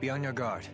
Be on your guard.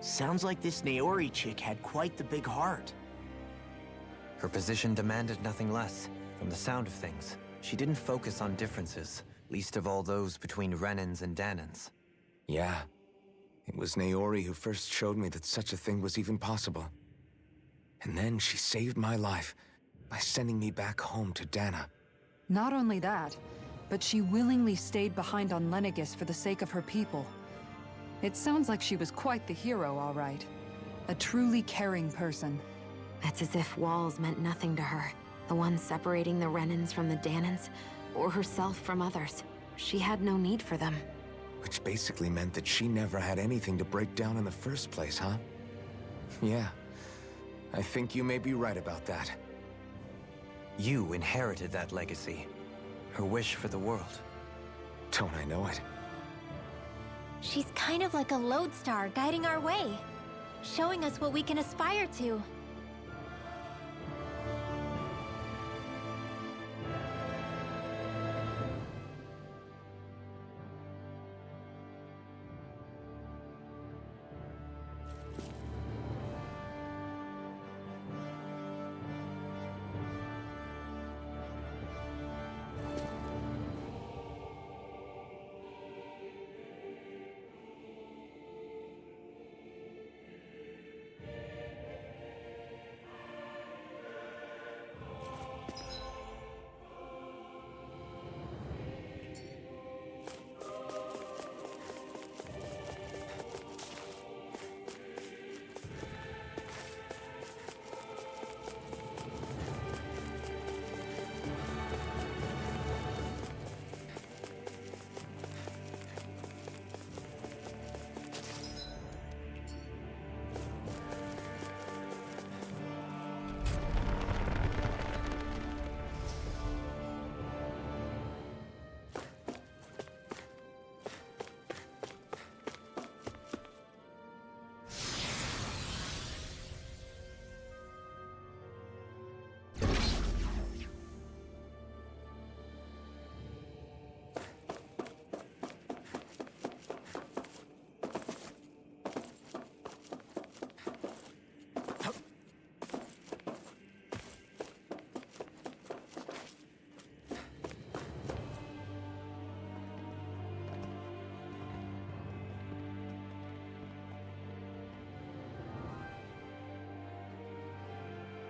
Sounds like this Naori chick had quite the big heart. Her position demanded nothing less. From the sound of things, she didn't focus on differences, least of all those between Renans and Danans. Yeah. It was Naori who first showed me that such a thing was even possible. And then she saved my life by sending me back home to Dana. Not only that, but she willingly stayed behind on Lenegis for the sake of her people. It sounds like she was quite the hero, all right. A truly caring person. It's as if walls meant nothing to her. The ones separating the Renans from the Danans, or herself from others. She had no need for them. Which basically meant that she never had anything to break down in the first place, huh? Yeah. I think you may be right about that. You inherited that legacy. Her wish for the world. Don't I know it? She's kind of like a lodestar guiding our way, showing us what we can aspire to.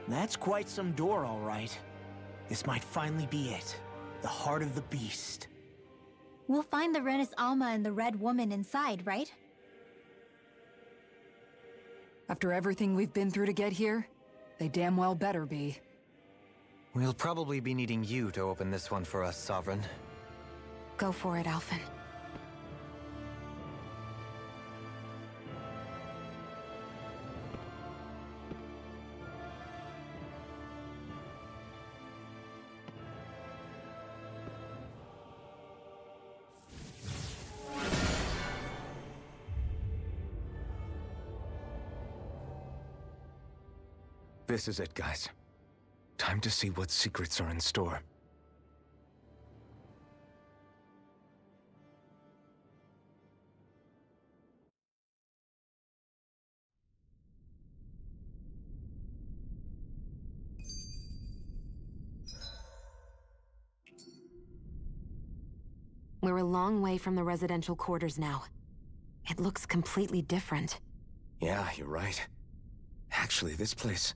That's quite some door, all right. This might finally be it. The heart of the beast. We'll find the Renis Alma and the Red Woman inside, right? After everything we've been through to get here, they damn well better be. We'll probably be needing you to open this one for us, Sovereign. Go for it, Alphen. This is it, guys. Time to see what secrets are in store. We're a long way from the residential quarters now. It looks completely different. Yeah, you're right. Actually, this place...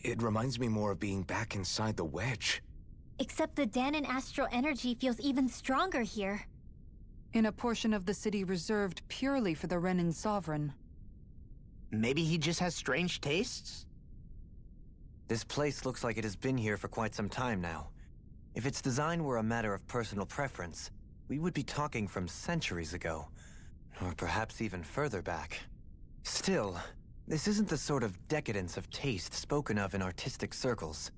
it reminds me more of being back inside the Wedge. Except the Danon astral energy feels even stronger here. In a portion of the city reserved purely for the Renin Sovereign. Maybe he just has strange tastes? This place looks like it has been here for quite some time now. If its design were a matter of personal preference, we would be talking from centuries ago. Or perhaps even further back. Still, this isn't the sort of decadence of taste spoken of in artistic circles.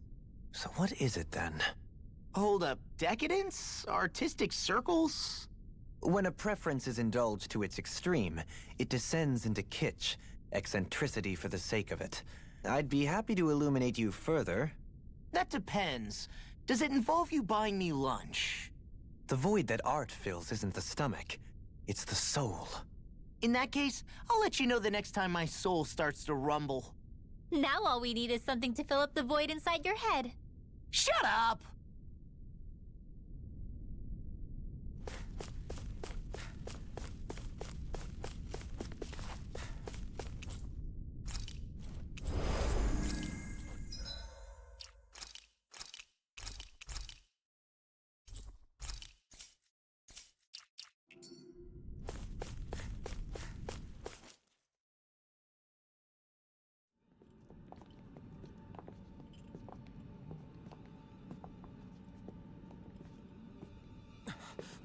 So what is it then? Hold up, decadence? Artistic circles? When a preference is indulged to its extreme, it descends into kitsch, eccentricity for the sake of it. I'd be happy to illuminate you further. That depends. Does it involve you buying me lunch? The void that art fills isn't the stomach, it's the soul. In that case, I'll let you know the next time my soul starts to rumble. Now all we need is something to fill up the void inside your head. Shut up!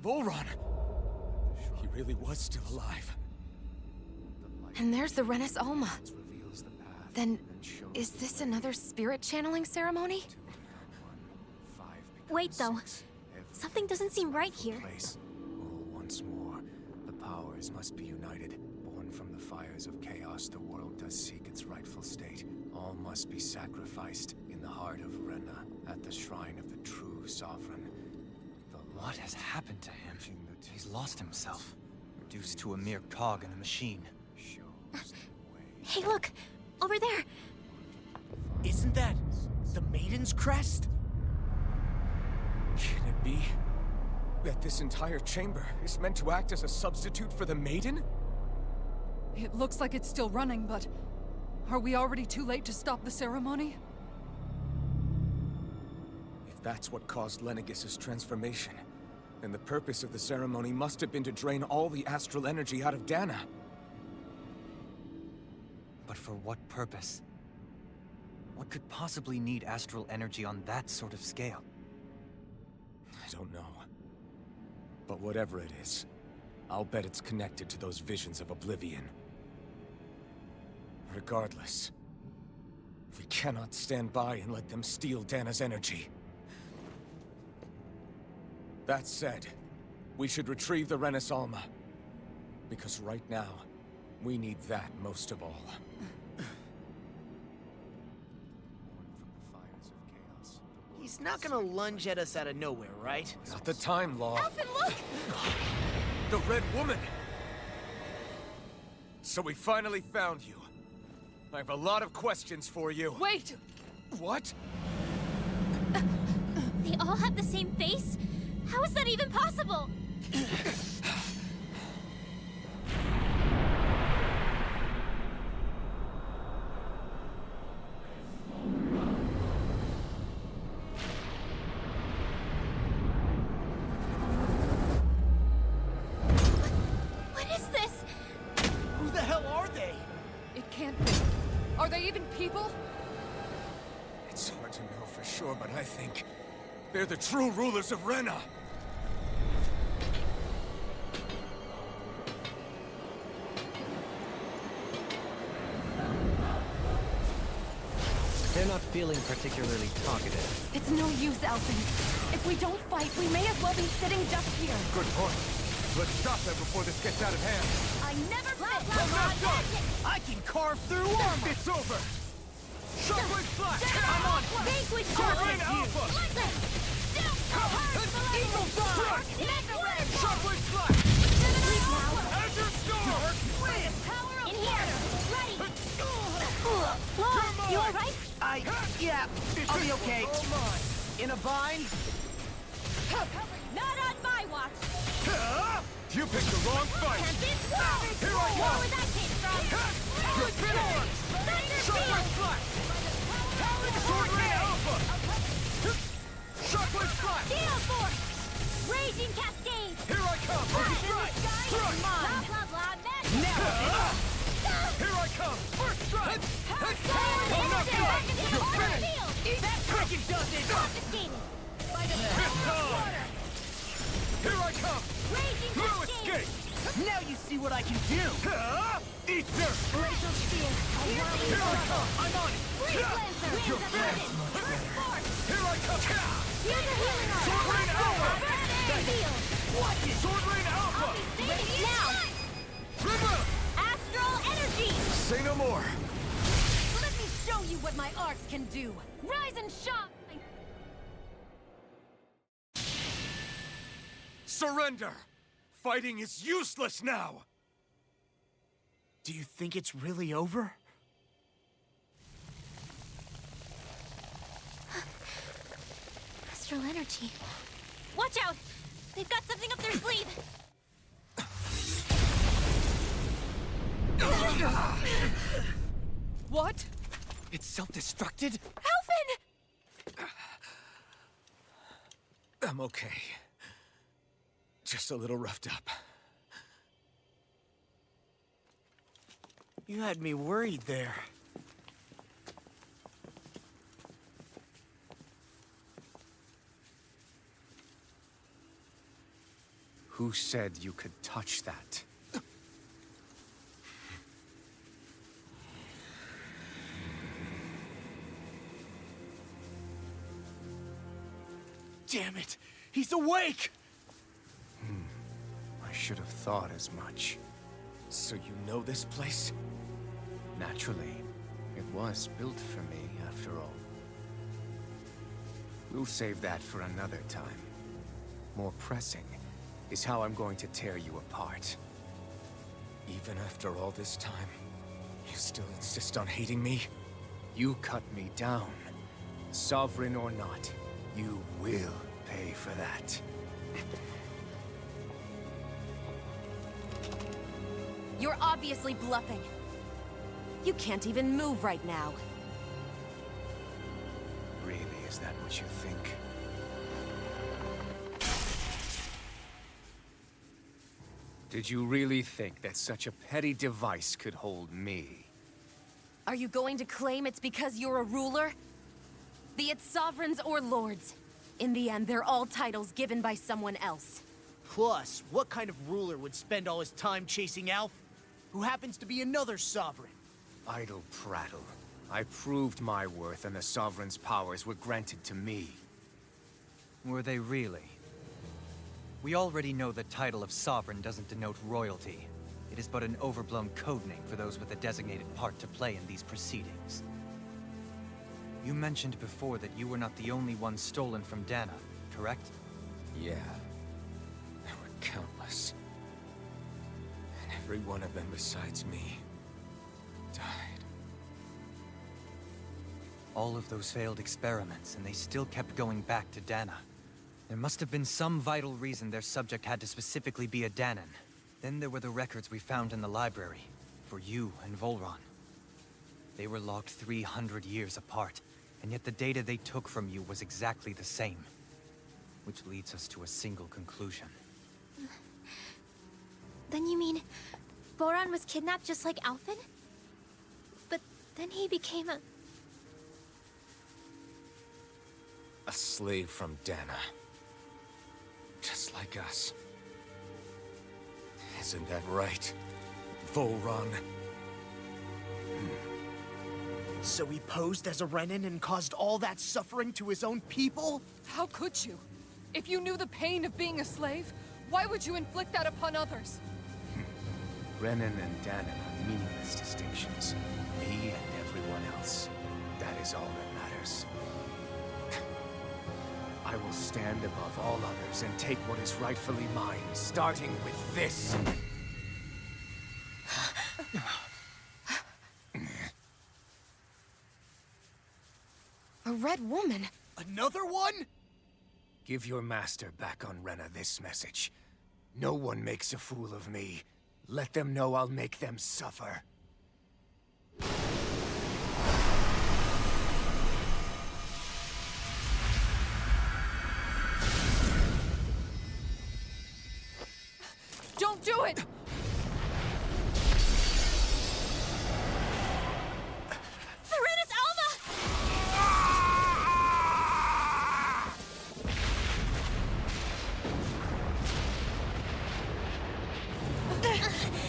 Volron! He really was still alive. And there's the Renis Alma. Then, is this another spirit channeling ceremony? Wait, though. Something doesn't seem right here. Once more, the powers must be united. Born from the fires of chaos, the world does seek its rightful state. All must be sacrificed in the heart of Renna, at the shrine of the true sovereign. What has happened to him? He's lost himself, reduced to a mere cog in a machine. Hey, look! Over there! Isn't that the Maiden's crest? Can it be that this entire chamber is meant to act as a substitute for the Maiden? It looks like it's still running, but... are we already too late to stop the ceremony? If that's what caused Lenegis' transformation, then the purpose of the ceremony must have been to drain all the astral energy out of Dana. But for what purpose? What could possibly need astral energy on that sort of scale? I don't know. But whatever it is, I'll bet it's connected to those visions of oblivion. Regardless, we cannot stand by and let them steal Dana's energy. That said, we should retrieve the Renis Alma. Because right now, we need that most of all. He's not gonna lunge at us out of nowhere, right? Not the time, Law. Alphen, look! The Red Woman! So we finally found you. I have a lot of questions for you. Wait! What? They all have the same face? How is that even possible? people? It's hard to know for sure, but I think they're the true rulers of Rena. They're not feeling particularly talkative. It's no use, Alphen. If we don't fight, we may as well be sitting just here. Good point. Let's stop them before this gets out of hand. I never I'm not done! I can carve through armor! It's over! Shockwave Flash! I'm on it! Vanquish Sword Shark! Rain Alpha! Eagle Strike! Shockwave Flash! Azure Storm! In here! Ready! Whoa! You alright? Yeah, I'll be okay. In a bind? Not on my watch! You picked the wrong fight! Here I Where go! where that came from? You're finished! Thunder Shockwave Field! Flash! Sword Rain Alpha! Shockwave Flash! Gale Force! Raging Cascade! Here I come! Strike! Strike! Blah blah blah magic! Here I come! First strike! I'm not done! You're finished! Eat that cricket does it! Confiscated! By the It's power of time! water! Here I come! Raging No Cascade! escape! Now you see what I can do! Eat dirt! Glacial Spear! Here I come! I'm on it! Freeze Lancer! You're Winds of finished! Heaven! Earth Force! Here I come! Here's a healing arm! Sword Rain Alpha! Burn Field! What? Sword Rain Alpha! Ready now! River! Astral Energy! Say no more! Let me show you what my arts can do! Rise and shine! Surrender! Fighting is useless now! Do you think it's really over? Astral Energy. Watch out! They've got something up their sleeve! What? It's self-destructed? Alphen! I'm okay. Just a little roughed up. You had me worried there. Who said you could touch that? Damn it! He's awake! I should have thought as much. So you know this place? Naturally, it was built for me, after all. We'll save that for another time. More pressing is how I'm going to tear you apart. Even after all this time, you still insist on hating me? You cut me down. Sovereign or not, you will pay for that. You're obviously bluffing. You can't even move right now. Really, is that what you think? Did you really think that such a petty device could hold me? Are you going to claim it's because you're a ruler? Be it sovereigns or lords. In the end, they're all titles given by someone else. Plus, what kind of ruler would spend all his time chasing Alf, who happens to be another sovereign? Idle prattle. I proved my worth and the Sovereign's powers were granted to me. Were they really? We already know the title of Sovereign doesn't denote royalty. It is but an overblown codename for those with a designated part to play in these proceedings. You mentioned before that you were not the only one stolen from Dana, correct? Yeah. There were countless. And every one of them besides me died. All of those failed experiments, and they still kept going back to Dana. There must have been some vital reason their subject had to specifically be a Danan. Then there were the records we found in the library, for you and Volron. They were logged 300 years apart, and yet the data they took from you was exactly the same. Which leads us to a single conclusion. Then you mean... Boron was kidnapped just like Alphen? But then he became a A slave from Dana. Just like us. Isn't that right, Volron? So he posed as a Renin and caused all that suffering to his own people? How could you? If you knew the pain of being a slave, why would you inflict that upon others? Renin and Danon are meaningless distinctions. Me and everyone else. That is all that matters. I will stand above all others and take what is rightfully mine, starting with this. A red woman? Another one? Give your master back on Renna this message. No one makes a fool of me. Let them know I'll make them suffer. Don't do it! Serenus Alma!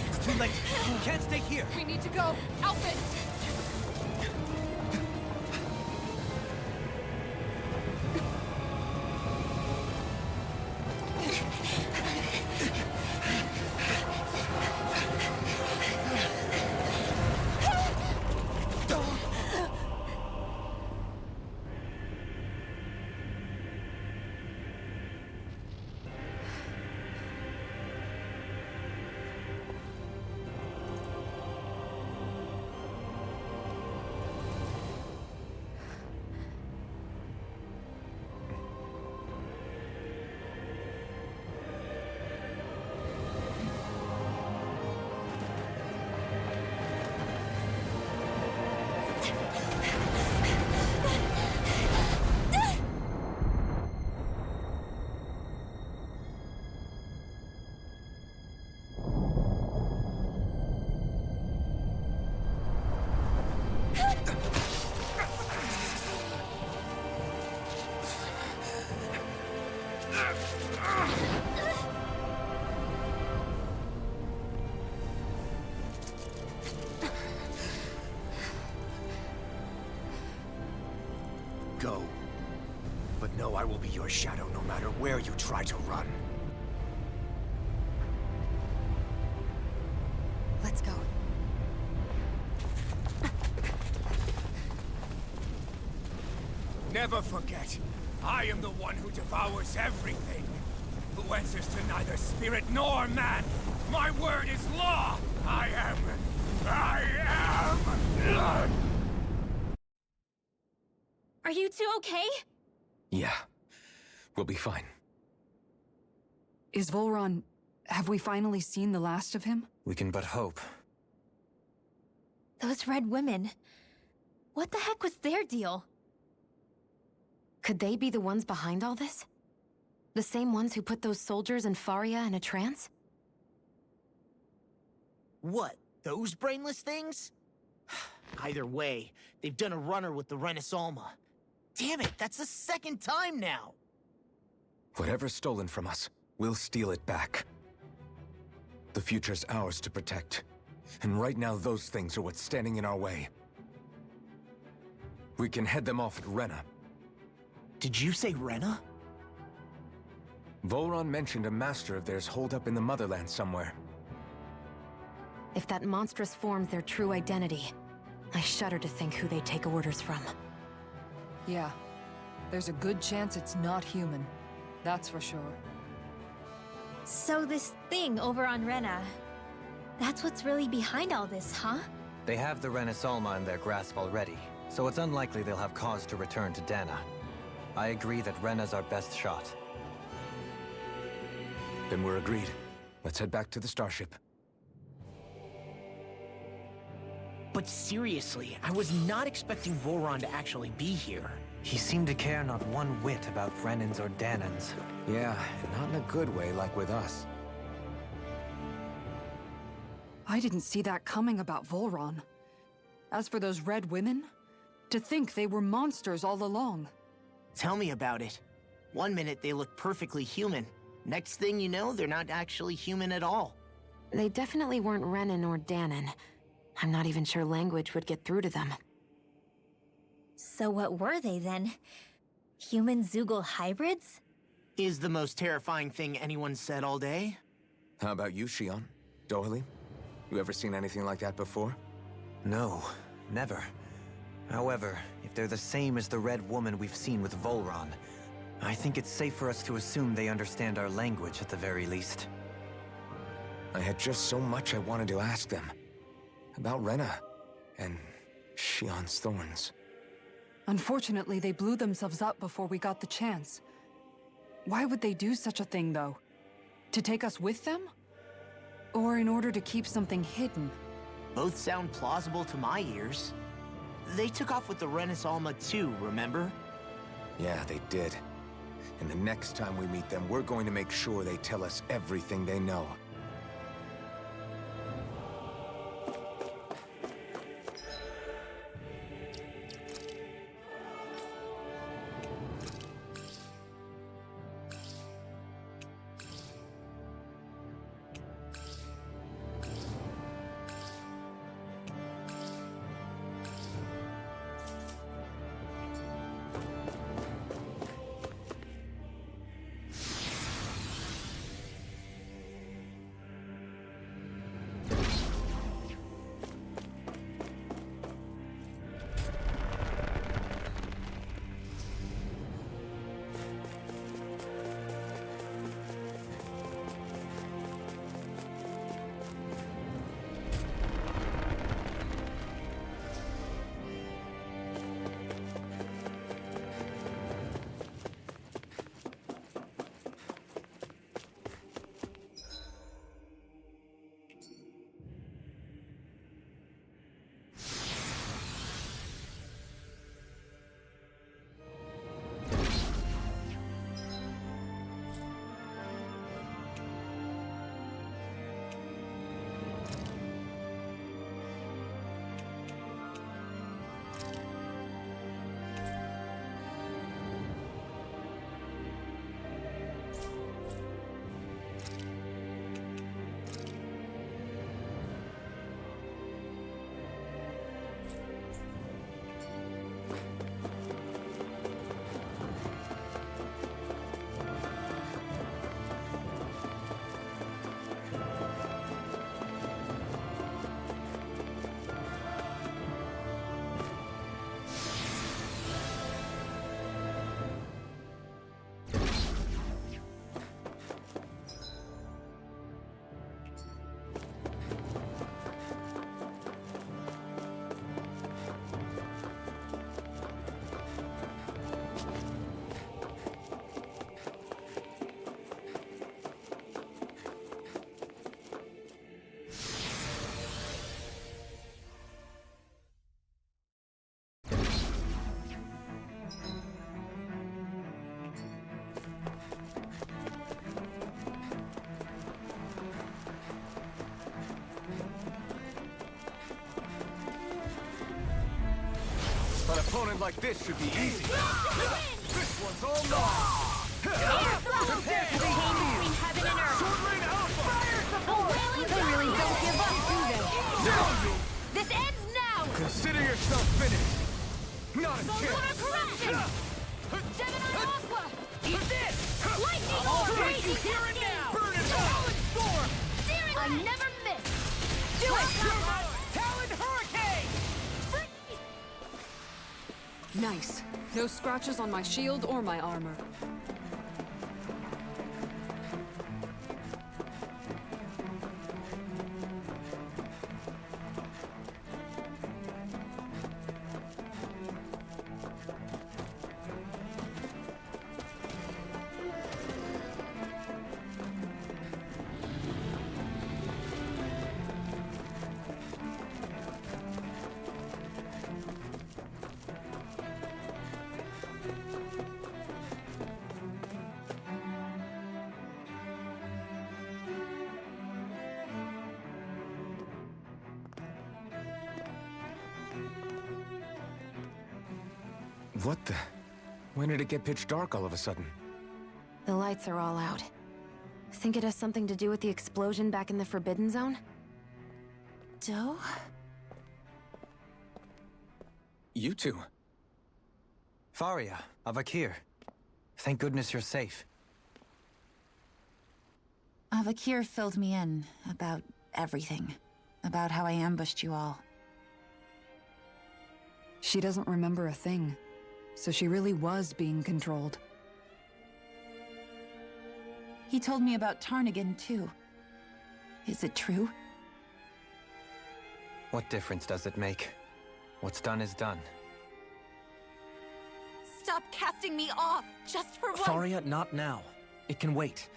It's too late. You can't stay here. We need to go. Outfit! Go. But know I will be your shadow no matter where you try to run. Let's go. Never forget, I am the one who devours everything. Who answers to neither spirit nor man. My word is law. I am... Are you two okay? Yeah. We'll be fine. Is Volron... have we finally seen the last of him? We can but hope. Those red women. What the heck was their deal? Could they be the ones behind all this? The same ones who put those soldiers in Faria in a trance? What, those brainless things? Either way, they've done a runner with the Renus Alma. Damn it, that's the second time now! Whatever's stolen from us, we'll steal it back. The future's ours to protect. And right now, those things are what's standing in our way. We can head them off at Renna. Did you say Renna? Volron mentioned a master of theirs holed up in the motherland somewhere. If that monstrous form's their true identity, I shudder to think who they take orders from. Yeah. There's a good chance it's not human. That's for sure. So this thing over on Renna, that's what's really behind all this, huh? They have the Renus Alma in their grasp already, so it's unlikely they'll have cause to return to Dana. I agree that Renna's our best shot. Then we're agreed. Let's head back to the starship. But seriously, I was not expecting Volron to actually be here. He seemed to care not one whit about Brennans or Danans. Yeah, not in a good way like with us. I didn't see that coming about Volron. As for those red women, to think they were monsters all along. Tell me about it. One minute they look perfectly human. Next thing you know, they're not actually human at all. They definitely weren't Renan or Danon. I'm not even sure language would get through to them. So what were they then? Human Zoogle hybrids? Is the most terrifying thing anyone said all day. How about you, Shion? Dohalie? You ever seen anything like that before? No, never. However, if they're the same as the Red Woman we've seen with Volron, I think it's safe for us to assume they understand our language at the very least. I had just so much I wanted to ask them. About Rena, and Shion's thorns. Unfortunately, they blew themselves up before we got the chance. Why would they do such a thing, though? To take us with them? Or in order to keep something hidden? Both sound plausible to my ears. They took off with the Renis Alma too, remember? Yeah, they did. And the next time we meet them, we're going to make sure they tell us everything they know. An opponent like this should be easy. This one's all mine. Prepare for the chain between heaven and earth. Swordling Alpha! Fire support! They really don't give up, do they? This ends now! Consider yourself finished. Not a chance. Correction! Gemini Aqua! Eat this! Lightning Ultra! Here and now! Burn it out! Storm! I never miss! Do it! Talon Hurricane! Nice. No scratches on my shield or my armor. What the? When did it get pitch dark all of a sudden? The lights are all out. Think it has something to do with the explosion back in the Forbidden Zone? Doe? You two. Faria, Avakir. Thank goodness you're safe. Avakir filled me in about everything. About how I ambushed you all. She doesn't remember a thing, so she really was being controlled. He told me about Tarnigan, too. Is it true? What difference does it make? What's done is done. Stop casting me off, just for once! Faria, not now. It can wait.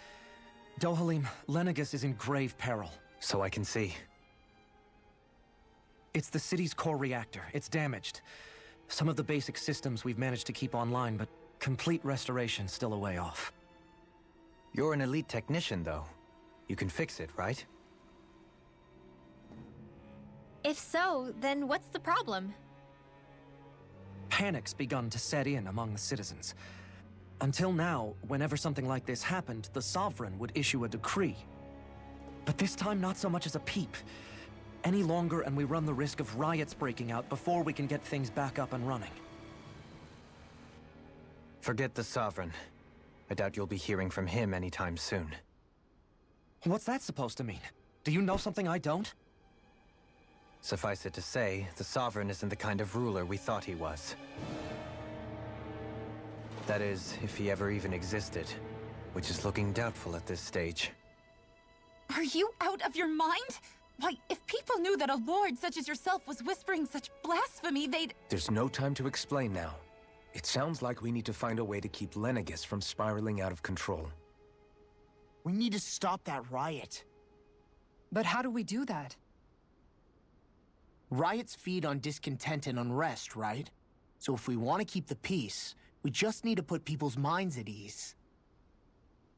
Dohalim, Lenegus is in grave peril. So I can see. It's the city's core reactor. It's damaged. Some of the basic systems we've managed to keep online, but complete restoration's still a way off. You're an elite technician, though. You can fix it, right? If so, then what's the problem? Panic's begun to set in among the citizens. Until now, whenever something like this happened, the Sovereign would issue a decree. But this time, not so much as a peep. Any longer, and we run the risk of riots breaking out before we can get things back up and running. Forget the Sovereign. I doubt you'll be hearing from him anytime soon. What's that supposed to mean? Do you know something I don't? Suffice it to say, the Sovereign isn't the kind of ruler we thought he was. That is, if he ever even existed, which is looking doubtful at this stage. Are you out of your mind? Why, if people knew that a lord such as yourself was whispering such blasphemy, they'd... There's no time to explain now. It sounds like we need to find a way to keep Lenegus from spiraling out of control. We need to stop that riot. But how do we do that? Riots feed on discontent and unrest, right? So if we want to keep the peace, we just need to put people's minds at ease.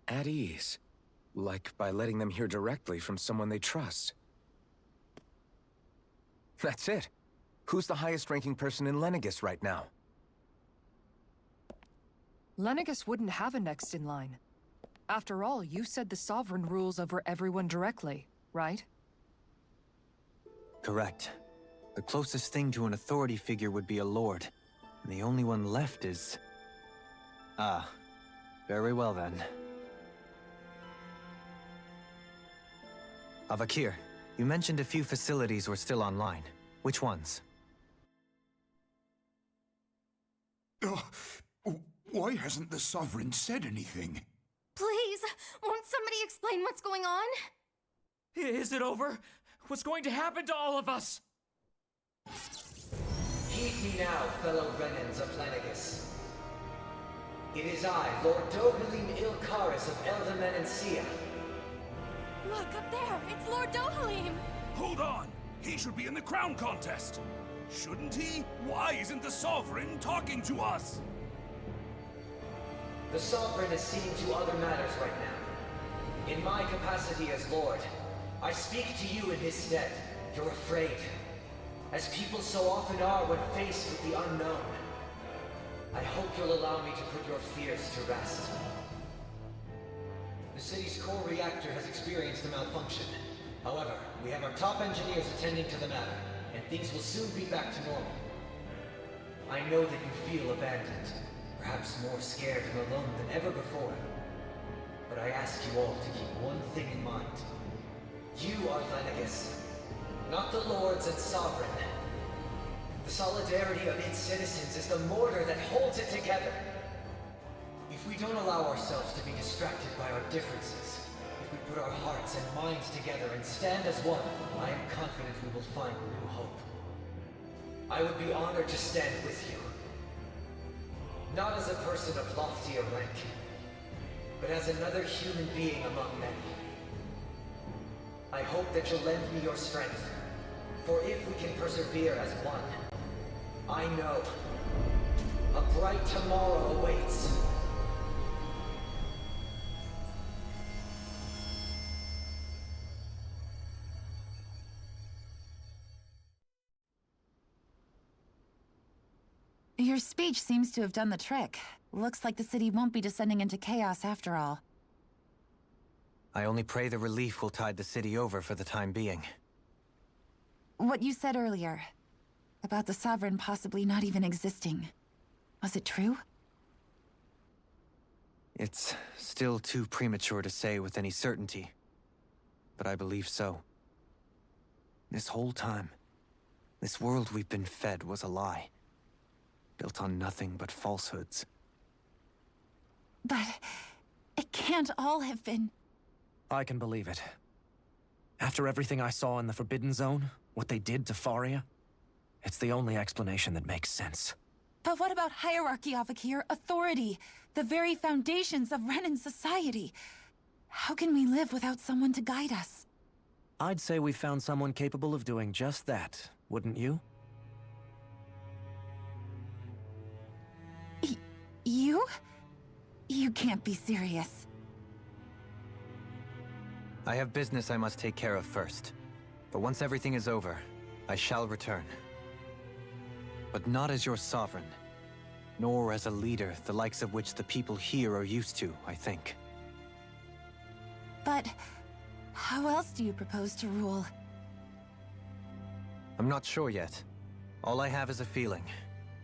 At ease? Like by letting them hear directly from someone they trust. That's it. Who's the highest-ranking person in Lenegus right now? Lenegus wouldn't have a next in line. After all, you said the Sovereign rules over everyone directly, right? Correct. The closest thing to an authority figure would be a lord. And the only one left is... Ah. Very well then. Avakir, you mentioned a few facilities were still online. Which ones? Why hasn't the Sovereign said anything? Please, won't somebody explain what's going on? Is it over? What's going to happen to all of us? Heed me now, fellow Renans of Lenegus. It is I, Lord Dohalim Ilkaris of Eldaman and Sia. Look, up there! It's Lord Dohalim! Hold on! He should be in the crown contest! Shouldn't he? Why isn't the Sovereign talking to us? The Sovereign is seeing to other matters right now. In my capacity as Lord, I speak to you in his stead. You're afraid. As people so often are when faced with the unknown. I hope you'll allow me to put your fears to rest. The city's core reactor has experienced a malfunction. However, we have our top engineers attending to the matter, and things will soon be back to normal. I know that you feel abandoned, perhaps more scared and alone than ever before. But I ask you all to keep one thing in mind. You are Lenegus, not the Lords and Sovereign. The solidarity of its citizens is the mortar that holds it together. If we don't allow ourselves to be distracted by our differences, if we put our hearts and minds together and stand as one, I am confident we will find new hope. I would be honored to stand with you. Not as a person of loftier rank, but as another human being among many. I hope that you'll lend me your strength, for if we can persevere as one, I know a bright tomorrow awaits. Your speech seems to have done the trick. Looks like the city won't be descending into chaos after all. I only pray the relief will tide the city over for the time being. What you said earlier, about the Sovereign possibly not even existing, was it true? It's still too premature to say with any certainty, but I believe so. This whole time, this world we've been fed was a lie, built on nothing but falsehoods. But it can't all have been... I can believe it. After everything I saw in the Forbidden Zone, what they did to Faria, it's the only explanation that makes sense. But what about hierarchy, Avakir? Authority? The very foundations of Renan society? How can we live without someone to guide us? I'd say we found someone capable of doing just that, wouldn't you? You? You can't be serious. I have business I must take care of first. But once everything is over, I shall return. But not as your sovereign, nor as a leader the likes of which the people here are used to, I think. But how else do you propose to rule? I'm not sure yet. All I have is a feeling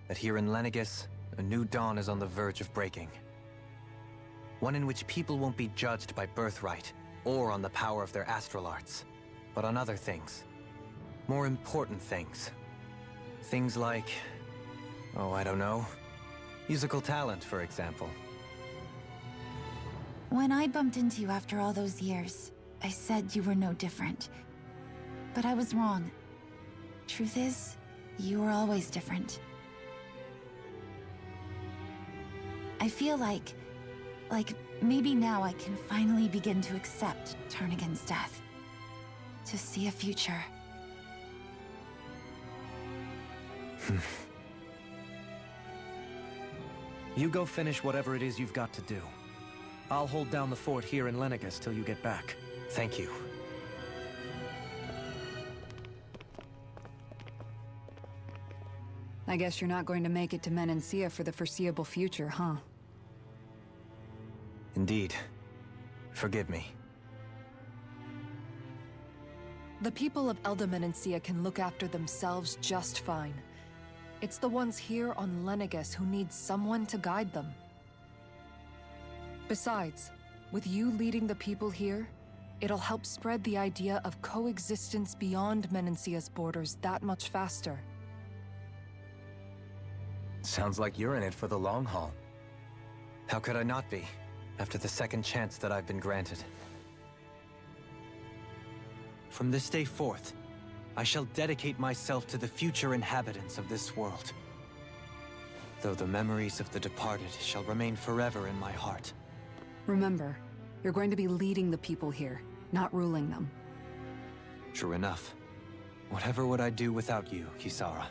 that here in Lenegis, a new dawn is on the verge of breaking. One in which people won't be judged by birthright or on the power of their astral arts, but on other things. More important things. Things like, oh, I don't know, musical talent, for example. When I bumped into you after all those years, I said you were no different. But I was wrong. Truth is, you were always different. I feel like maybe now I can finally begin to accept Turnagain's death. To see a future. You go finish whatever it is you've got to do. I'll hold down the fort here in Lenegis till you get back. Thank you. I guess you're not going to make it to Menancia for the foreseeable future, huh? Indeed. Forgive me. The people of Elda Menancia can look after themselves just fine. It's the ones here on Lenegis who need someone to guide them. Besides, with you leading the people here, it'll help spread the idea of coexistence beyond Menancia's borders that much faster. Sounds like you're in it for the long haul. How could I not be, after the second chance that I've been granted? From this day forth, I shall dedicate myself to the future inhabitants of this world. Though the memories of the departed shall remain forever in my heart. Remember, you're going to be leading the people here, not ruling them. True enough. Whatever would I do without you, Kisara?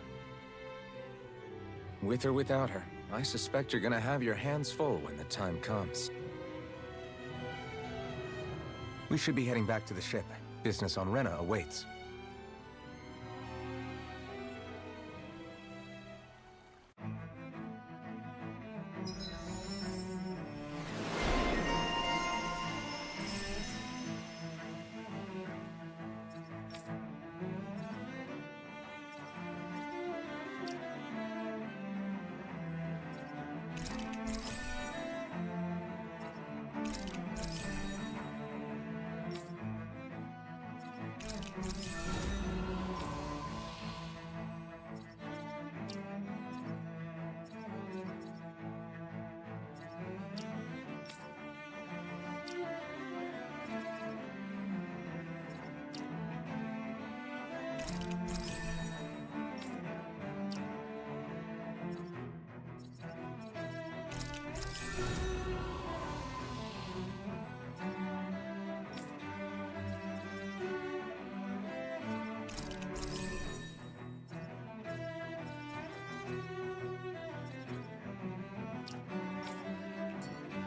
With or without her, I suspect you're gonna have your hands full when the time comes. We should be heading back to the ship. Business on Rena awaits.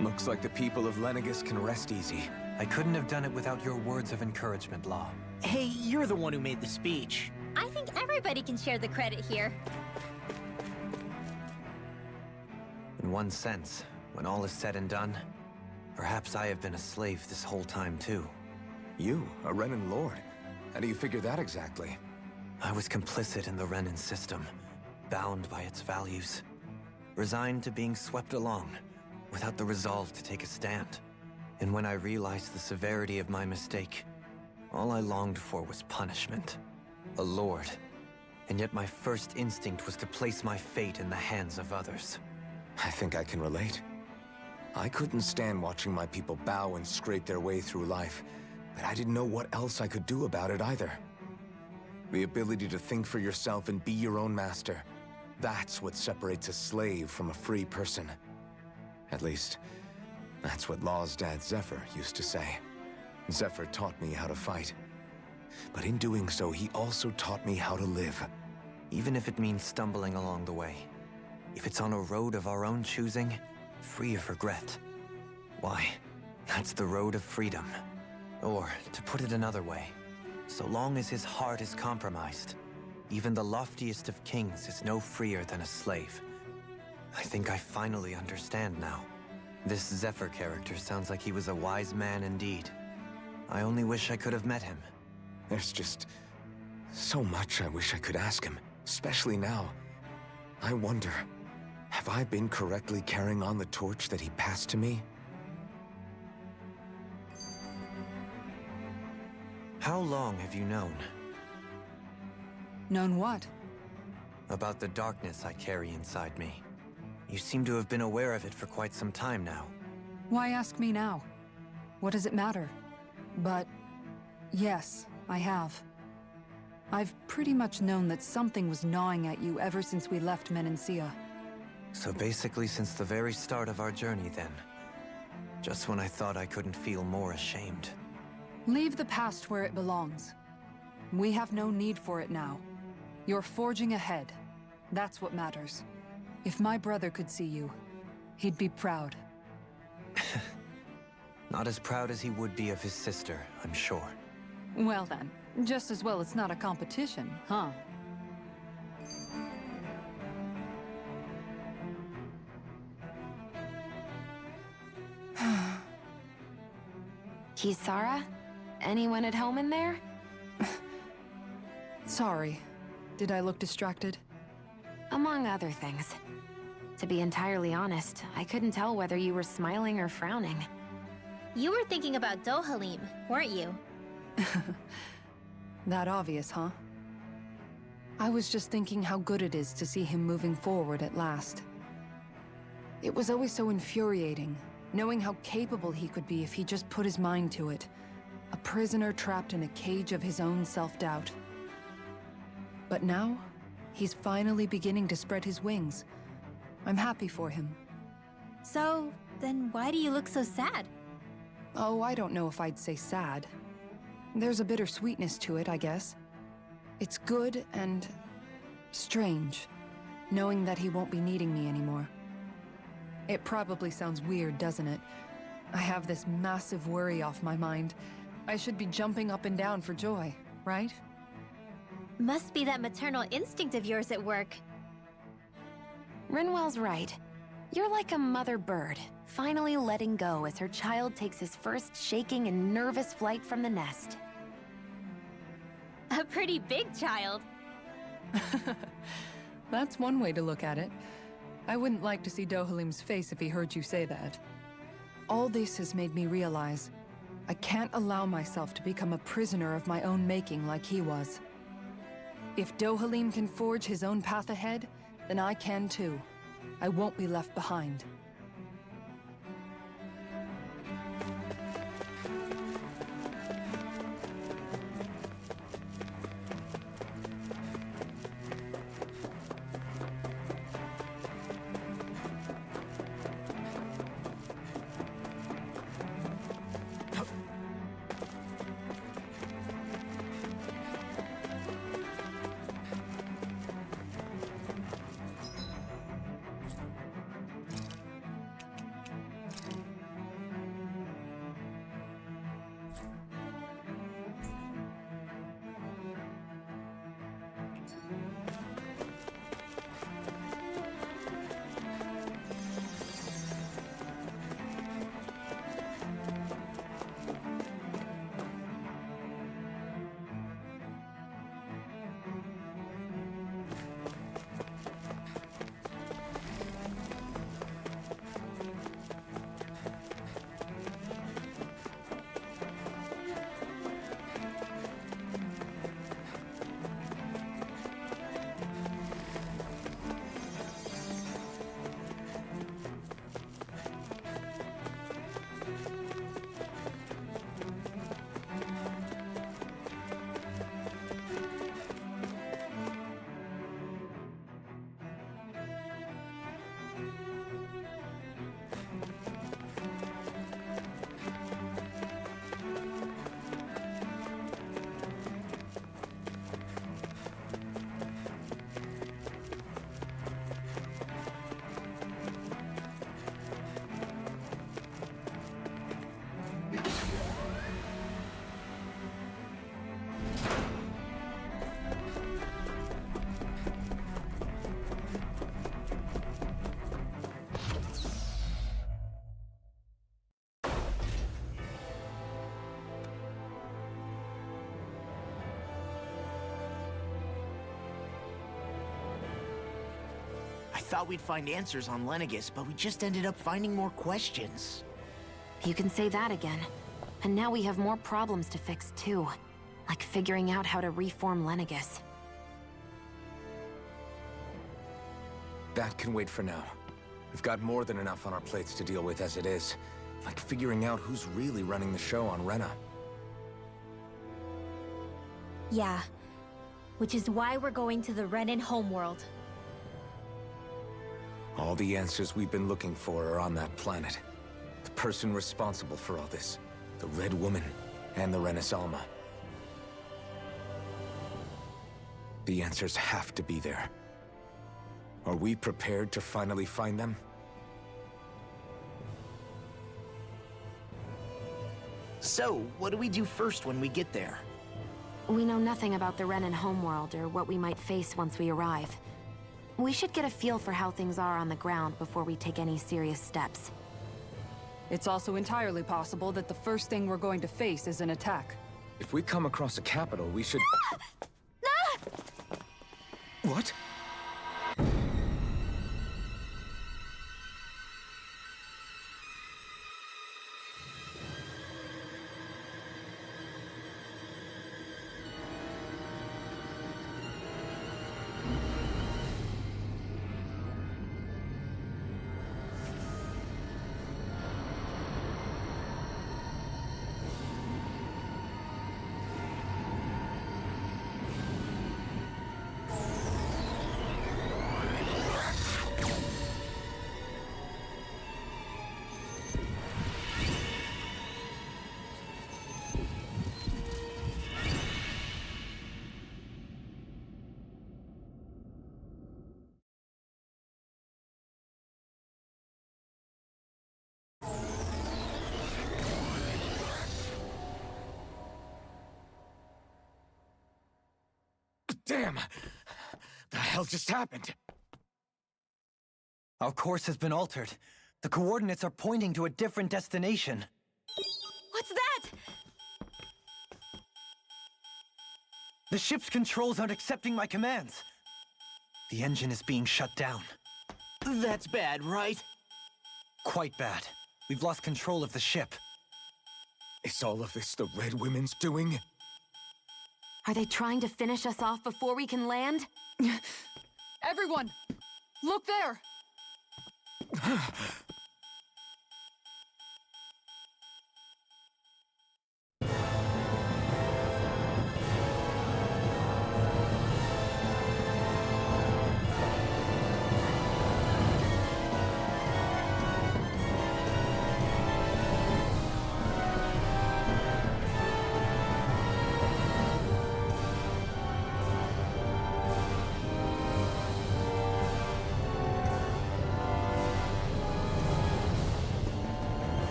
Looks like the people of Lenegis can rest easy. I couldn't have done it without your words of encouragement, Law. Hey, you're the one who made the speech. I think everybody can share the credit here. In one sense, when all is said and done, perhaps I have been a slave this whole time too. You, a Renan Lord? How do you figure that exactly? I was complicit in the Renan system, bound by its values, resigned to being swept along, without the resolve to take a stand. And when I realized the severity of my mistake, all I longed for was punishment. A lord. And yet my first instinct was to place my fate in the hands of others. I think I can relate. I couldn't stand watching my people bow and scrape their way through life, but I didn't know what else I could do about it either. The ability to think for yourself and be your own master, that's what separates a slave from a free person. At least, that's what Law's dad Zephyr used to say. Zephyr taught me how to fight. But in doing so, he also taught me how to live. Even if it means stumbling along the way. If it's on a road of our own choosing, free of regret. Why, that's the road of freedom. Or, to put it another way, so long as his heart is compromised, even the loftiest of kings is no freer than a slave. I think I finally understand now. This Zephyr character sounds like he was a wise man indeed. I only wish I could have met him. There's just so much I wish I could ask him, especially now. I wonder, have I been correctly carrying on the torch that he passed to me? How long have you known? Known what? About the darkness I carry inside me. You seem to have been aware of it for quite some time now. Why ask me now? What does it matter? But yes, I have. I've pretty much known that something was gnawing at you ever since we left Menancia. So basically since the very start of our journey then. Just when I thought I couldn't feel more ashamed. Leave the past where it belongs. We have no need for it now. You're forging ahead. That's what matters. If my brother could see you, he'd be proud. Not as proud as he would be of his sister, I'm sure. Well then, just as well it's not a competition, huh? Kisara? Anyone at home in there? Sorry. Did I look distracted? Among other things. To be entirely honest, I couldn't tell whether you were smiling or frowning. You were thinking about Dohalim, weren't you? That obvious, huh? I was just thinking how good it is to see him moving forward at last. It was always so infuriating, knowing how capable he could be if he just put his mind to it. A prisoner trapped in a cage of his own self-doubt. But now, he's finally beginning to spread his wings. I'm happy for him. So, then why do you look so sad? Oh, I don't know if I'd say sad. There's a bittersweetness to it, I guess. It's good and strange, knowing that he won't be needing me anymore. It probably sounds weird, doesn't it? I have this massive worry off my mind. I should be jumping up and down for joy, right? Must be that maternal instinct of yours at work. Rinwell's right. You're like a mother bird, finally letting go as her child takes his first shaking and nervous flight from the nest. A pretty big child. That's one way to look at it. I wouldn't like to see Dohalim's face if he heard you say that. All this has made me realize I can't allow myself to become a prisoner of my own making like he was. If Dohalim can forge his own path ahead, then I can too. I won't be left behind. thought we'd find answers on Lenegis, but we just ended up finding more questions. You can say that again. And now we have more problems to fix, too. Like figuring out how to reform Lenegis. That can wait for now. We've got more than enough on our plates to deal with as it is. Like figuring out who's really running the show on Rena. Yeah. Which is why we're going to the Renan homeworld. All the answers we've been looking for are on that planet. The person responsible for all this. The Red Woman and the Renaissance. The answers have to be there. Are we prepared to finally find them? So, what do we do first when we get there? We know nothing about the Renan homeworld or what we might face once we arrive. We should get a feel for how things are on the ground before we take any serious steps. It's also entirely possible that the first thing we're going to face is an attack. If we come across a capital, we should... What? Damn! The hell just happened? Our course has been altered. The coordinates are pointing to a different destination. What's that? The ship's controls aren't accepting my commands. The engine is being shut down. That's bad, right? Quite bad. We've lost control of the ship. Is all of this the Red Women's doing? Are they trying to finish us off before we can land? Everyone! Look there!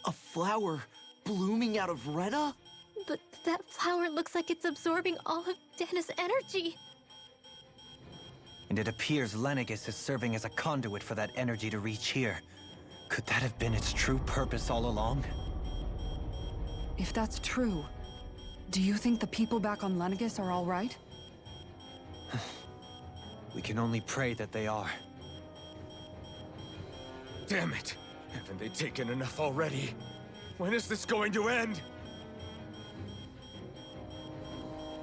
A flower blooming out of Rena? But that flower looks like it's absorbing all of Dana's energy. And it appears Lenegis is serving as a conduit for that energy to reach here. Could that have been its true purpose all along? If that's true, do you think the people back on Lenegis are all right? We can only pray that they are. Damn it! Haven't they taken enough already? When is this going to end?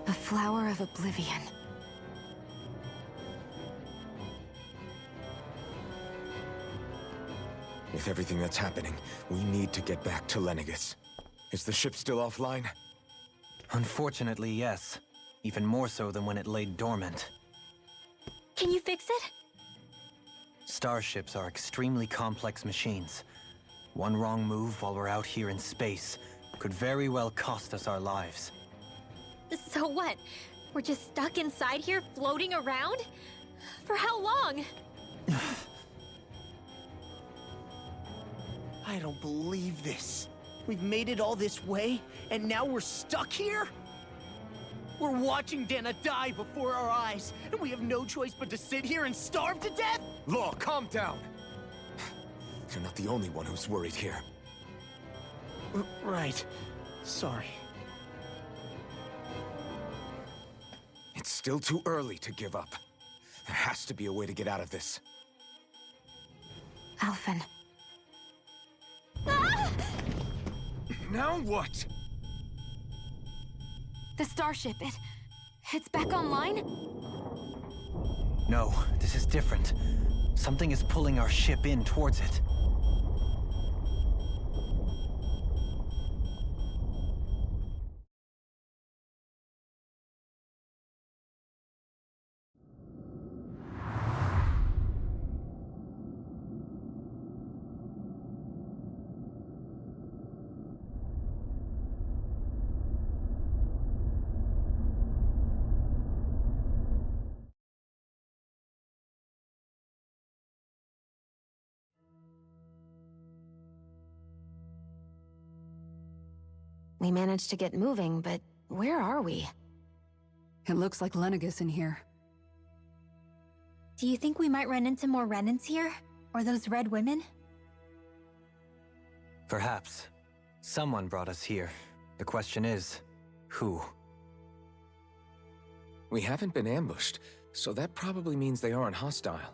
A flower of oblivion. With everything that's happening, we need to get back to Lenegis. Is the ship still offline? Unfortunately, yes. Even more so than when it lay dormant. Can you fix it? Starships are extremely complex machines. One wrong move while we're out here in space could very well cost us our lives. So what? We're just stuck inside here, floating around? For how long? I don't believe this. We've made it all this way, and now we're stuck here? We're watching Dana die before our eyes, and we have no choice but to sit here and starve to death? Law, calm down! You're not the only one who's worried here. Right. Sorry. It's still too early to give up. There has to be a way to get out of this. Alphen. Ah! Now what? The starship, it's back online? No, this is different. Something is pulling our ship in towards it. We managed to get moving, but where are we? It looks like Lenegis in here. Do you think we might run into more Renans here? Or those red women? Perhaps. Someone brought us here. The question is, who? We haven't been ambushed, so that probably means they aren't hostile.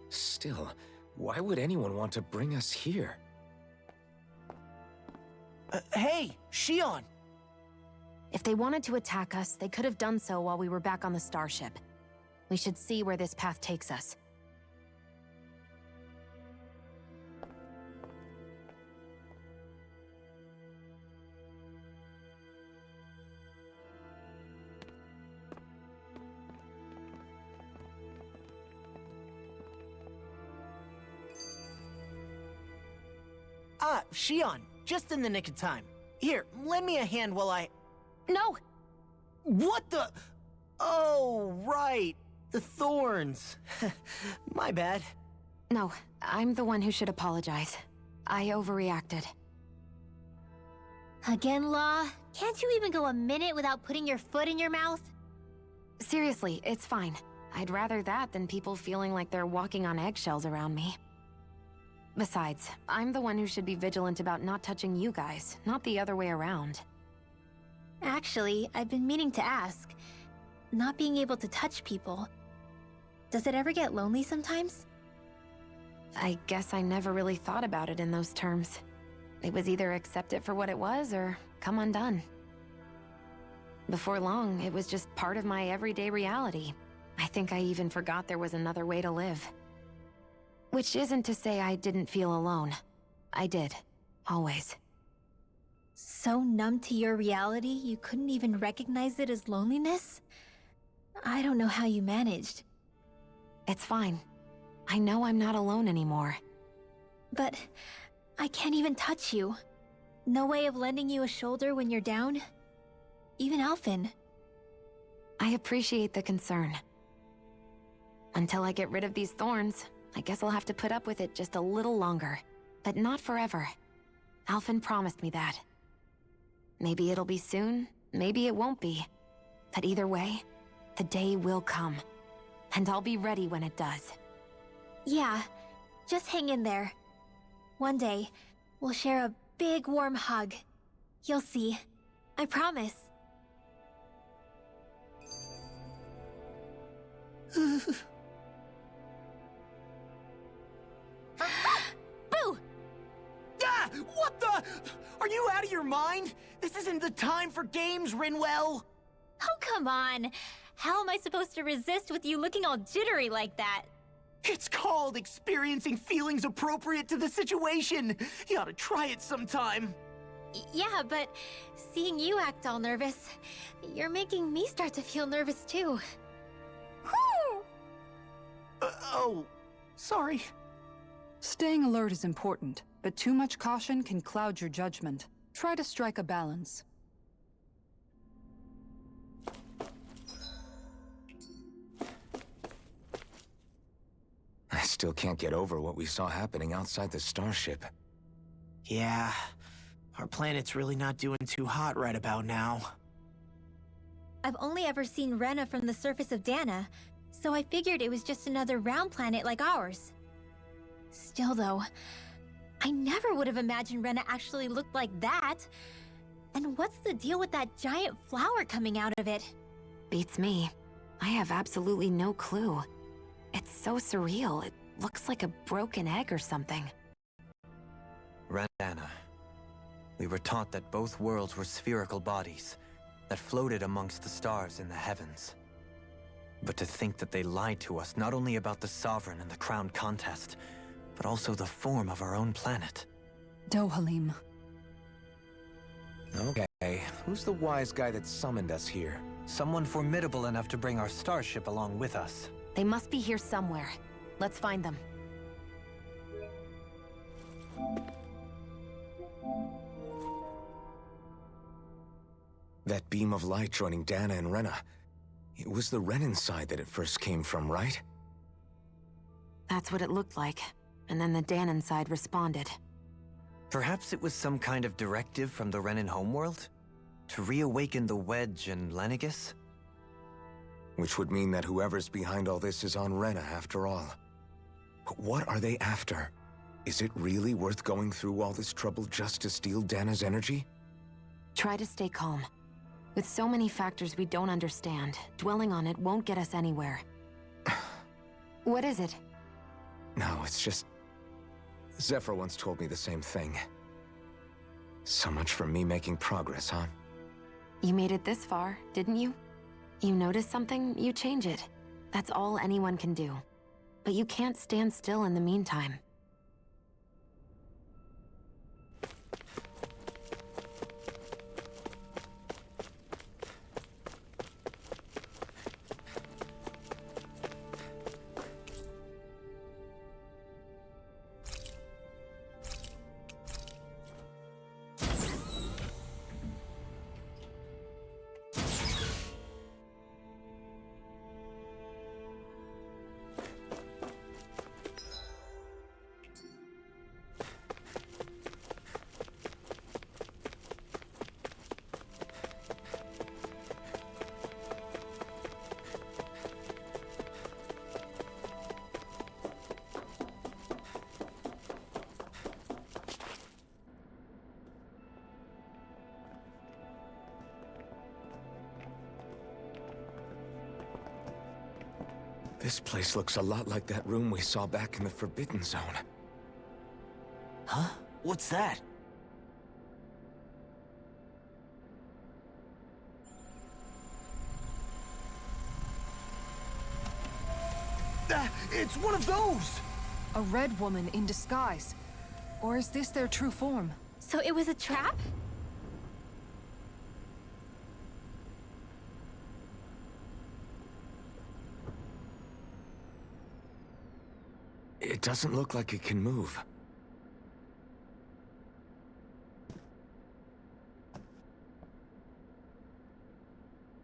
Still, why would anyone want to bring us here? Hey, Shion! If they wanted to attack us, they could have done so while we were back on the starship. We should see where this path takes us. Shion, just in the nick of time. Here, lend me a hand while I... No! What the... Oh, right. The thorns. My bad. No, I'm the one who should apologize. I overreacted. Again, Law? Can't you even go a minute without putting your foot in your mouth? Seriously, it's fine. I'd rather that than people feeling like they're walking on eggshells around me. Besides, I'm the one who should be vigilant about not touching you guys, not the other way around. Actually, I've been meaning to ask. Not being able to touch people, does it ever get lonely sometimes? I guess I never really thought about it in those terms. It was either accept it for what it was, or come undone. Before long, it was just part of my everyday reality. I think I even forgot there was another way to live. Which isn't to say I didn't feel alone. I did. Always. So numb to your reality, you couldn't even recognize it as loneliness? I don't know how you managed. It's fine. I know I'm not alone anymore. But I can't even touch you. No way of lending you a shoulder when you're down? Even Alphen. I appreciate the concern. Until I get rid of these thorns, I guess I'll have to put up with it just a little longer. But not forever. Alphen promised me that. Maybe it'll be soon, maybe it won't be. But either way, the day will come. And I'll be ready when it does. Yeah, just hang in there. One day, we'll share a big warm hug. You'll see. I promise. Boo! Ah! What the? Are you out of your mind? This isn't the time for games, Rinwell! Oh, Come on. How am I supposed to resist with you looking all jittery like that? It's called experiencing feelings appropriate to the situation. You ought to try it sometime. Yeah, but seeing you act all nervous, you're making me start to feel nervous too. Oh, sorry. Staying alert is important, but too much caution can cloud your judgment. Try to strike a balance. I still can't get over what we saw happening outside the starship. Yeah, our planet's really not doing too hot right about now. I've only ever seen Rena from the surface of Dana, so I figured it was just another round planet like ours. Still though, I never would have imagined Rena actually looked like that. And what's the deal with that giant flower coming out of it? Beats me. I have absolutely no clue. It's so surreal. It looks like a broken egg or something. Randana. We were taught that both worlds were spherical bodies that floated amongst the stars in the heavens. But to think that they lied to us not only about the Sovereign and the Crown contest, but also the form of our own planet. Dohalim. Okay, who's the wise guy that summoned us here? Someone formidable enough to bring our starship along with us. They must be here somewhere. Let's find them. That beam of light joining Dana and Rena. It was the Renan side that it first came from, right? That's what it looked like. And then the Danon side responded. Perhaps it was some kind of directive from the Renan homeworld? To reawaken the Wedge and Lenegis? Which would mean that whoever's behind all this is on Rena after all. But what are they after? Is it really worth going through all this trouble just to steal Dana's energy? Try to stay calm. With so many factors we don't understand, dwelling on it won't get us anywhere. What is it? No, it's just... Zephyr once told me the same thing. So much for me making progress, huh? You made it this far, didn't you? You notice something, you change it. That's all anyone can do. But you can't stand still in the meantime. This place looks a lot like that room we saw back in the Forbidden Zone. Huh? What's that? It's one of those! A red woman in disguise. Or is this their true form? So it was a trap? It doesn't look like it can move.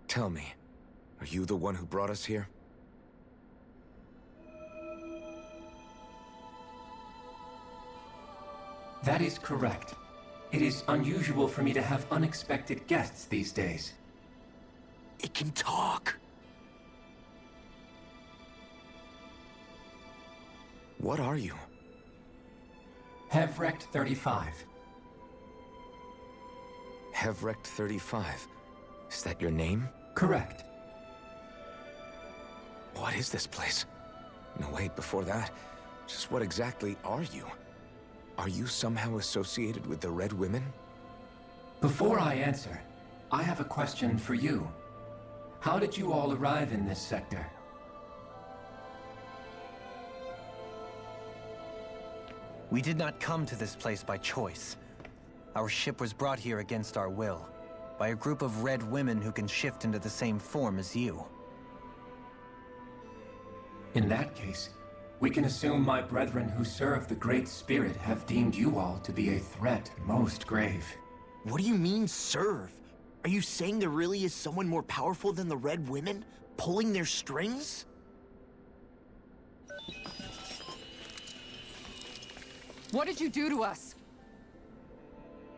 Tell me, are you the one who brought us here? That is correct. It is unusual for me to have unexpected guests these days. It can talk. What are you? Hevrect 35. Hevrect 35. Is that your name? Correct. What is this place? No, wait, before that, just what exactly are you? Are you somehow associated with the Red Women? Before I answer, I have a question for you. How did you all arrive in this sector? We did not come to this place by choice. Our ship was brought here against our will, by a group of red women who can shift into the same form as you. In that case, we can assume my brethren who serve the Great Spirit have deemed you all to be a threat most grave. What do you mean, serve? Are you saying there really is someone more powerful than the Red Women, pulling their strings? What did you do to us?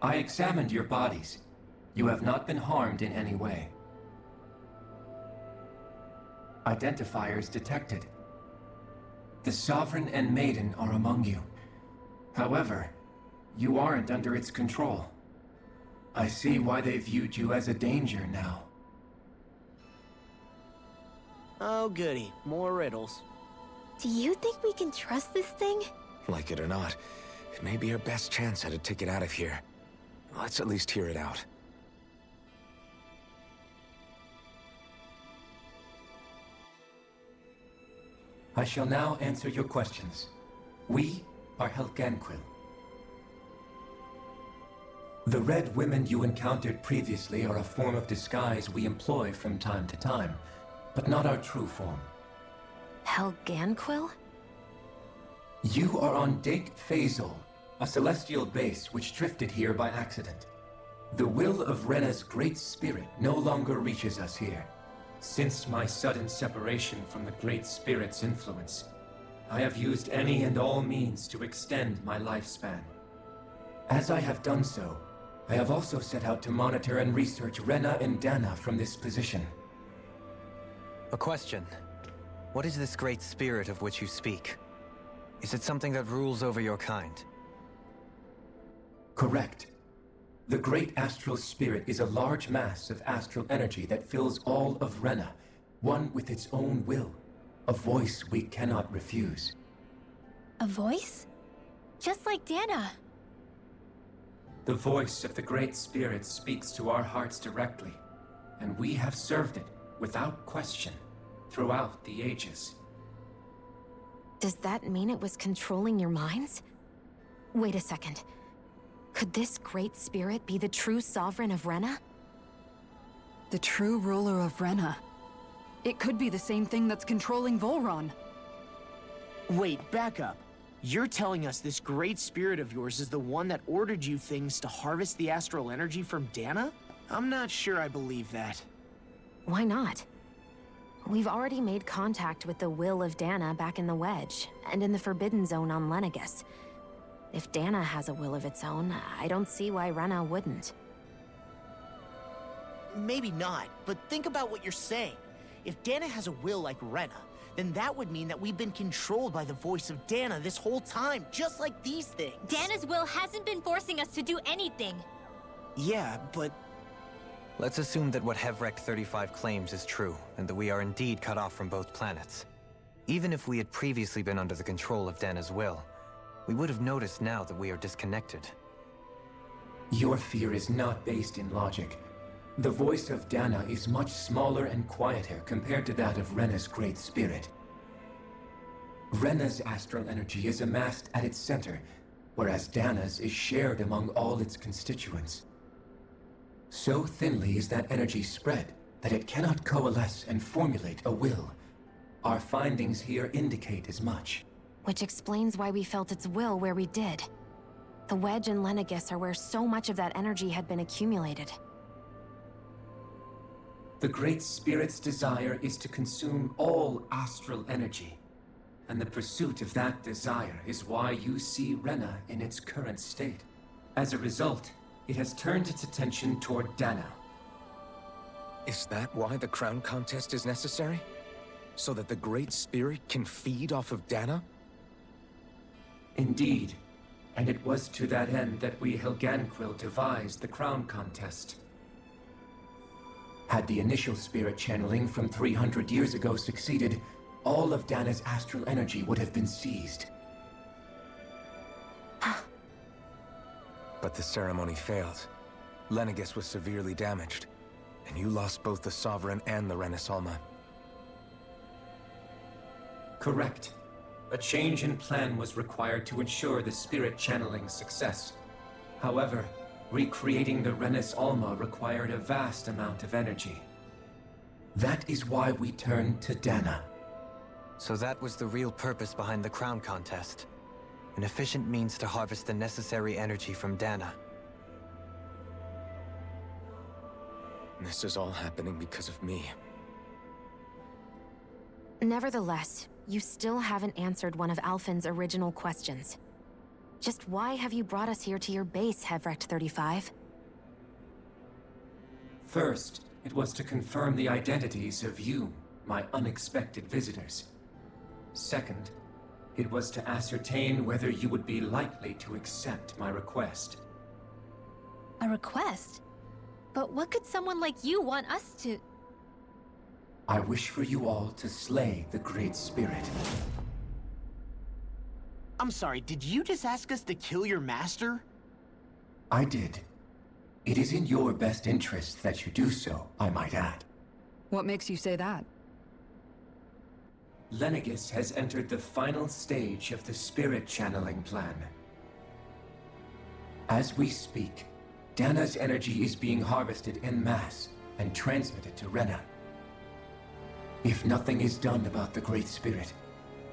I examined your bodies. You have not been harmed in any way. Identifiers detected. The Sovereign and Maiden are among you. However, you aren't under its control. I see why they viewed you as a danger now. Oh goody, more riddles. Do you think we can trust this thing? Like it or not, it may be our best chance at a ticket out of here. Let's at least hear it out. I shall now answer your questions. We are Helganquil. The red women you encountered previously are a form of disguise we employ from time to time, but not our true form. Helganquil? You are on Dake Phasol, a celestial base which drifted here by accident. The will of Rena's great spirit no longer reaches us here. Since my sudden separation from the Great Spirit's influence, I have used any and all means to extend my lifespan. As I have done so, I have also set out to monitor and research Rena and Dana from this position. A question. What is this great spirit of which you speak? Is it something that rules over your kind? Correct. The Great Astral Spirit is a large mass of astral energy that fills all of Rena, one with its own will, a voice we cannot refuse. A voice? Just like Dana. The voice of the Great Spirit speaks to our hearts directly, and we have served it, without question, throughout the ages. Does that mean it was controlling your minds? Wait a second. Could this Great Spirit be the true Sovereign of Rena? The true ruler of Rena. It could be the same thing that's controlling Volron. Wait, back up. You're telling us this great spirit of yours is the one that ordered you things to harvest the astral energy from Dana? I'm not sure I believe that. Why not? We've already made contact with the will of Dana back in the Wedge, and in the Forbidden Zone on Lenegus. If Dana has a will of its own, I don't see why Rena wouldn't. Maybe not, but think about what you're saying. If Dana has a will like Rena, then that would mean that we've been controlled by the voice of Dana this whole time, just like these things. Dana's will hasn't been forcing us to do anything. Yeah, but... Let's assume that what Hevrek 35 claims is true, and that we are indeed cut off from both planets. Even if we had previously been under the control of Dana's will, we would have noticed now that we are disconnected. Your fear is not based in logic. The voice of Dana is much smaller and quieter compared to that of Rena's Great Spirit. Rena's astral energy is amassed at its center, whereas Dana's is shared among all its constituents. So thinly is that energy spread that it cannot coalesce and formulate a will. Our findings here indicate as much. Which explains why we felt its will where we did. The Wedge and Lenegus are where so much of that energy had been accumulated. The Great Spirit's desire is to consume all astral energy. And the pursuit of that desire is why you see Rena in its current state. As a result, it has turned its attention toward Dana. Is that why the crown contest is necessary? So that the Great Spirit can feed off of Dana? Indeed. And it was to that end that we Helganquil devised the crown contest. Had the initial spirit channeling from 300 years ago succeeded, all of Dana's astral energy would have been seized. But the ceremony failed. Lenegus was severely damaged. And you lost both the Sovereign and the Renaissance. Correct. A change in plan was required to ensure the spirit channeling's success. However, recreating the Renis Alma required a vast amount of energy. That is why we turned to Dana. So that was the real purpose behind the crown contest. An efficient means to harvest the necessary energy from Dana. This is all happening because of me. Nevertheless, you still haven't answered one of Alphen's original questions. Just why have you brought us here to your base, Hevrecht 35? First, it was to confirm the identities of you, my unexpected visitors. Second, it was to ascertain whether you would be likely to accept my request. A request? But what could someone like you want us to... I wish for you all to slay the Great Spirit. I'm sorry, did you just ask us to kill your master? I did. It is in your best interest that you do so, I might add. What makes you say that? Lenegis has entered the final stage of the spirit channeling plan. As we speak, Dana's energy is being harvested en masse and transmitted to Rena. If nothing is done about the Great Spirit,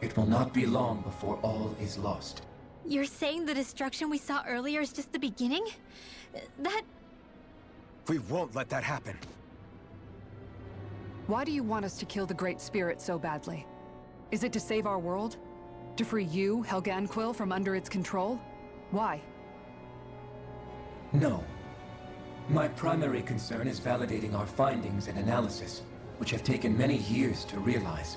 it will not be long before all is lost. You're saying the destruction we saw earlier is just the beginning? That... We won't let that happen. Why do you want us to kill the Great Spirit so badly? Is it to save our world? To free you, Helganquil, from under its control? Why? No. My primary concern is validating our findings and analysis, which have taken many years to realize.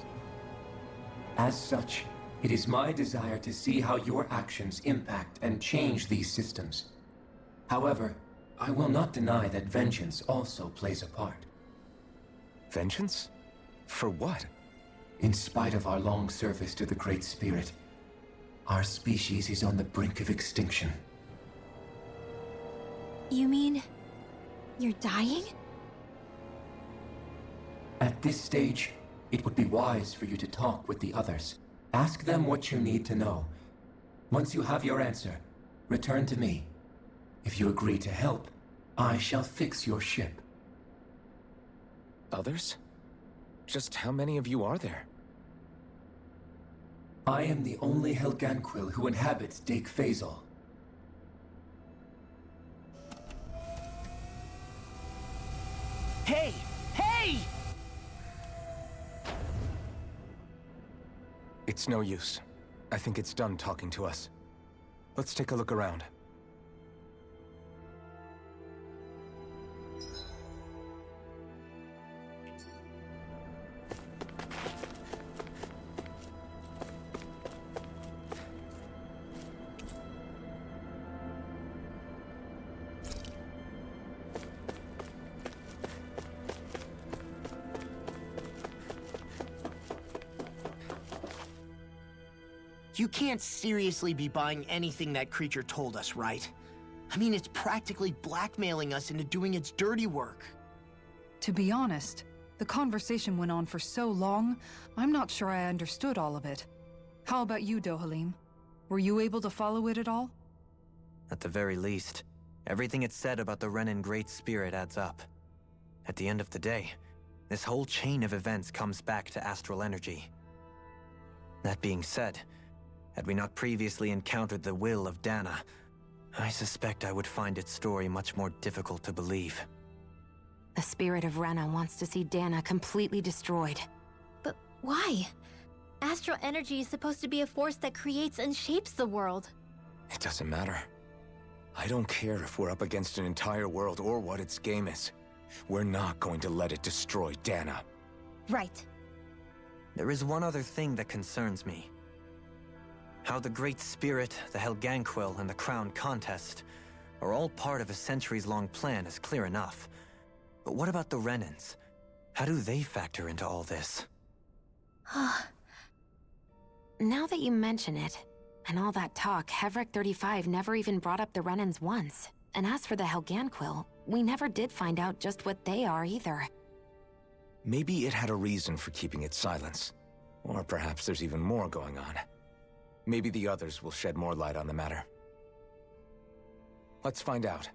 As such, it is my desire to see how your actions impact and change these systems. However, I will not deny that vengeance also plays a part. Vengeance? For what? In spite of our long service to the Great Spirit, our species is on the brink of extinction. You mean... you're dying? At this stage, it would be wise for you to talk with the others. Ask them what you need to know. Once you have your answer, return to me. If you agree to help, I shall fix your ship. Others? Just how many of you are there? I am the only Helganquil who inhabits Dake Phasal. Hey! Hey! It's no use. I think it's done talking to us. Let's take a look around. You can't seriously be buying anything that creature told us, right? I mean, it's practically blackmailing us into doing its dirty work. To be honest, the conversation went on for so long, I'm not sure I understood all of it. How about you, Dohalim? Were you able to follow it at all? At the very least, everything it said about the Renin Great Spirit adds up. At the end of the day, this whole chain of events comes back to astral energy. That being said, had we not previously encountered the will of Dana, I suspect I would find its story much more difficult to believe. The spirit of Rena wants to see Dana completely destroyed. But why? Astral energy is supposed to be a force that creates and shapes the world. It doesn't matter. I don't care if we're up against an entire world or what its game is. We're not going to let it destroy Dana. Right. There is one other thing that concerns me. How the Great Spirit, the Helganquil, and the Crown Contest are all part of a centuries-long plan is clear enough. But what about the Renins? How do they factor into all this? Now that you mention it, and all that talk, Hevrecht 35 never even brought up the Renins once. And as for the Helganquil, we never did find out just what they are either. Maybe it had a reason for keeping its silence. Or perhaps there's even more going on. Maybe the others will shed more light on the matter. Let's find out.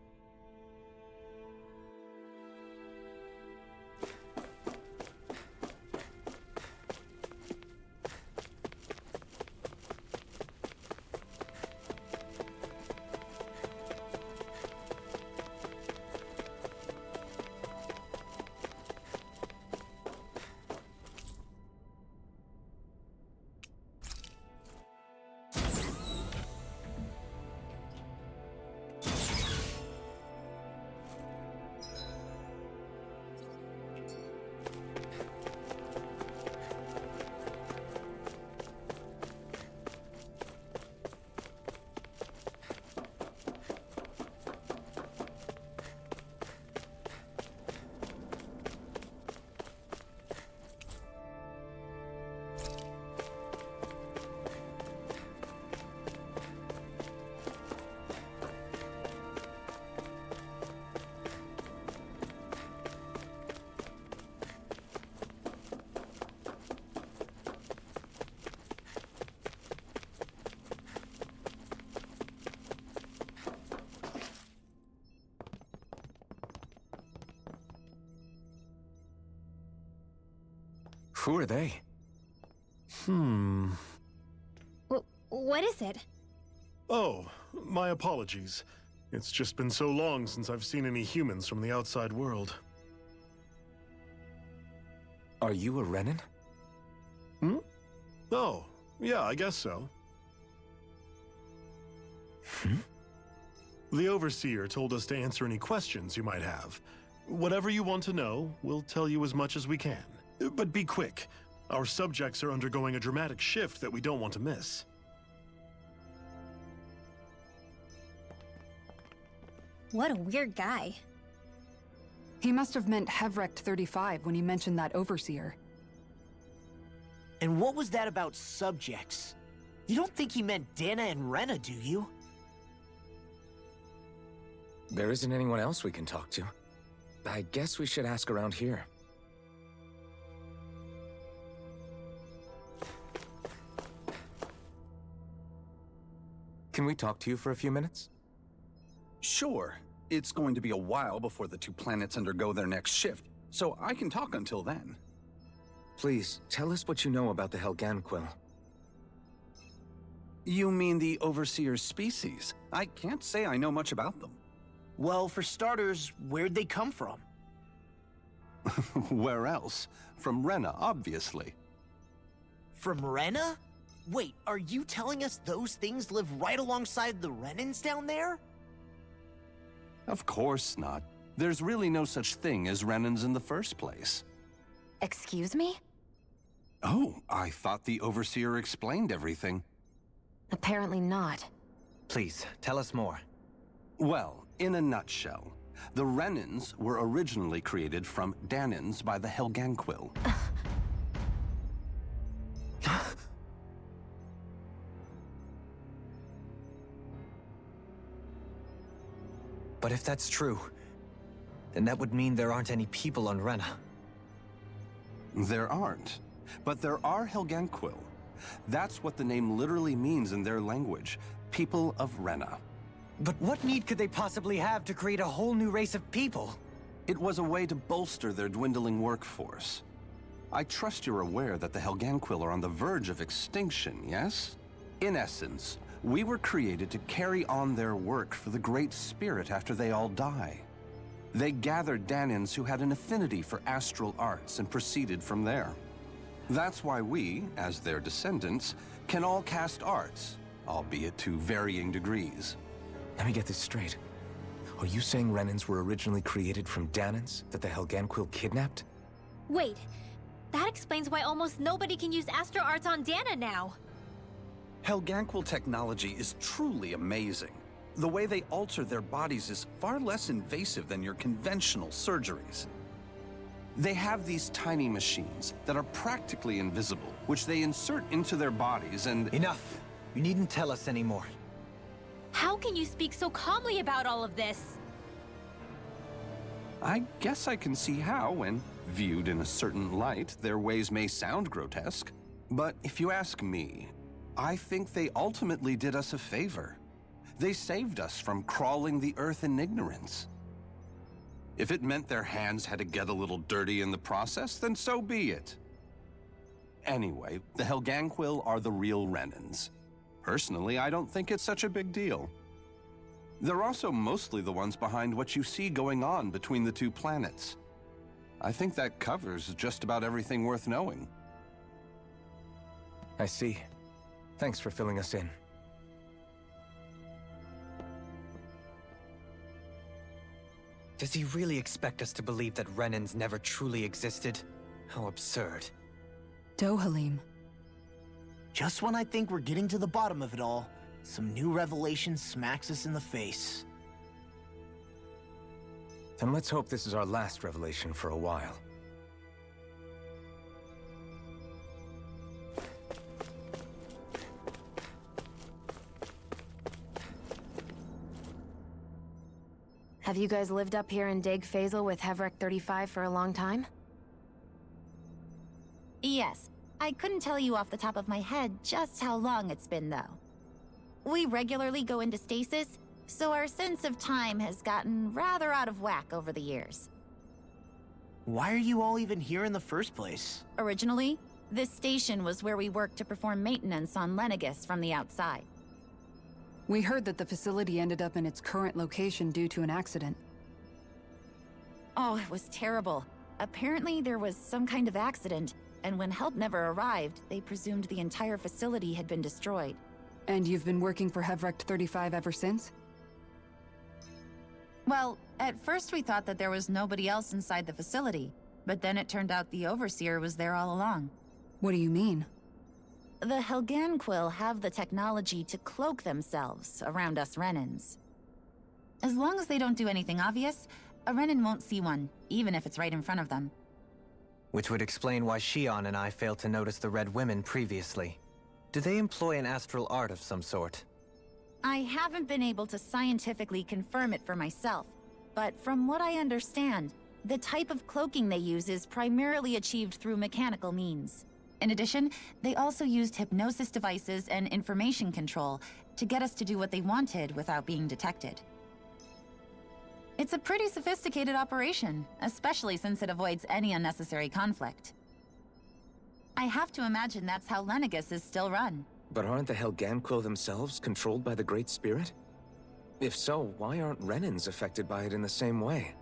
Who are they? What is it? Oh, my apologies. It's just been so long since I've seen any humans from the outside world. Are you a Renan? Oh, yeah, I guess so. The Overseer told us to answer any questions you might have. Whatever you want to know, we'll tell you as much as we can. But be quick. Our subjects are undergoing a dramatic shift that we don't want to miss. What a weird guy. He must have meant Hevrect 35 when he mentioned that Overseer. And what was that about subjects? You don't think he meant Dana and Rena, do you? There isn't anyone else we can talk to. I guess we should ask around here. Can we talk to you for a few minutes? Sure. It's going to be a while before the two planets undergo their next shift, so I can talk until then. Please, tell us what you know about the Helganquil. You mean the Overseer's species? I can't say I know much about them. Well, for starters, where'd they come from? Where else? From Rena, obviously. From Rena? Wait, are you telling us those things live right alongside the Renans down there? Of course not. There's really no such thing as Renans in the first place. Excuse me? Oh, I thought the Overseer explained everything. Apparently not. Please, tell us more. Well, in a nutshell, the Renans were originally created from Danans by the Helganquil. But if that's true, then that would mean there aren't any people on Rena. There aren't. But there are Helganquil. That's what the name literally means in their language. People of Rena. But what need could they possibly have to create a whole new race of people? It was a way to bolster their dwindling workforce. I trust you're aware that the Helganquil are on the verge of extinction, yes? In essence, we were created to carry on their work for the Great Spirit after they all die. They gathered Danans who had an affinity for astral arts and proceeded from there. That's why we, as their descendants, can all cast arts, albeit to varying degrees. Let me get this straight. Are you saying Renans were originally created from Danans that the Helganquil kidnapped? Wait, that explains why almost nobody can use astro arts on Dana now. Helganquil technology is truly amazing. The way they alter their bodies is far less invasive than your conventional surgeries. They have these tiny machines that are practically invisible, which they insert into their bodies and— Enough! You needn't tell us anymore. How can you speak so calmly about all of this? I guess I can see how, when viewed in a certain light, their ways may sound grotesque. But if you ask me, I think they ultimately did us a favor. They saved us from crawling the earth in ignorance. If it meant their hands had to get a little dirty in the process, then so be it. Anyway, the Helganquil are the real Renans. Personally, I don't think it's such a big deal. They're also mostly the ones behind what you see going on between the two planets. I think that covers just about everything worth knowing. I see. Thanks for filling us in. Does he really expect us to believe that Renans never truly existed? How absurd. Dohalim. Just when I think we're getting to the bottom of it all, some new revelation smacks us in the face. Then let's hope this is our last revelation for a while. Have you guys lived up here in Dig Faisal with Hevrek 35 for a long time? Yes. I couldn't tell you off the top of my head just how long it's been, though. We regularly go into stasis, so our sense of time has gotten rather out of whack over the years. Why are you all even here in the first place? Originally, this station was where we worked to perform maintenance on Lenegis from the outside. We heard that the facility ended up in its current location due to an accident. Oh, it was terrible. Apparently there was some kind of accident, and when help never arrived, they presumed the entire facility had been destroyed. And you've been working for Hevrek 35 ever since? Well, at first we thought that there was nobody else inside the facility, but then it turned out the Overseer was there all along. What do you mean? The Helganquil have the technology to cloak themselves around us Renans. As long as they don't do anything obvious, a Renan won't see one, even if it's right in front of them. Which would explain why Shion and I failed to notice the Red Women previously. Do they employ an astral art of some sort? I haven't been able to scientifically confirm it for myself, but from what I understand, the type of cloaking they use is primarily achieved through mechanical means. In addition, they also used hypnosis devices and information control to get us to do what they wanted without being detected. It's a pretty sophisticated operation, especially since it avoids any unnecessary conflict. I have to imagine that's how Lenegis is still run. But aren't the Helganquil themselves controlled by the Great Spirit? If so, why aren't Renans affected by it in the same way?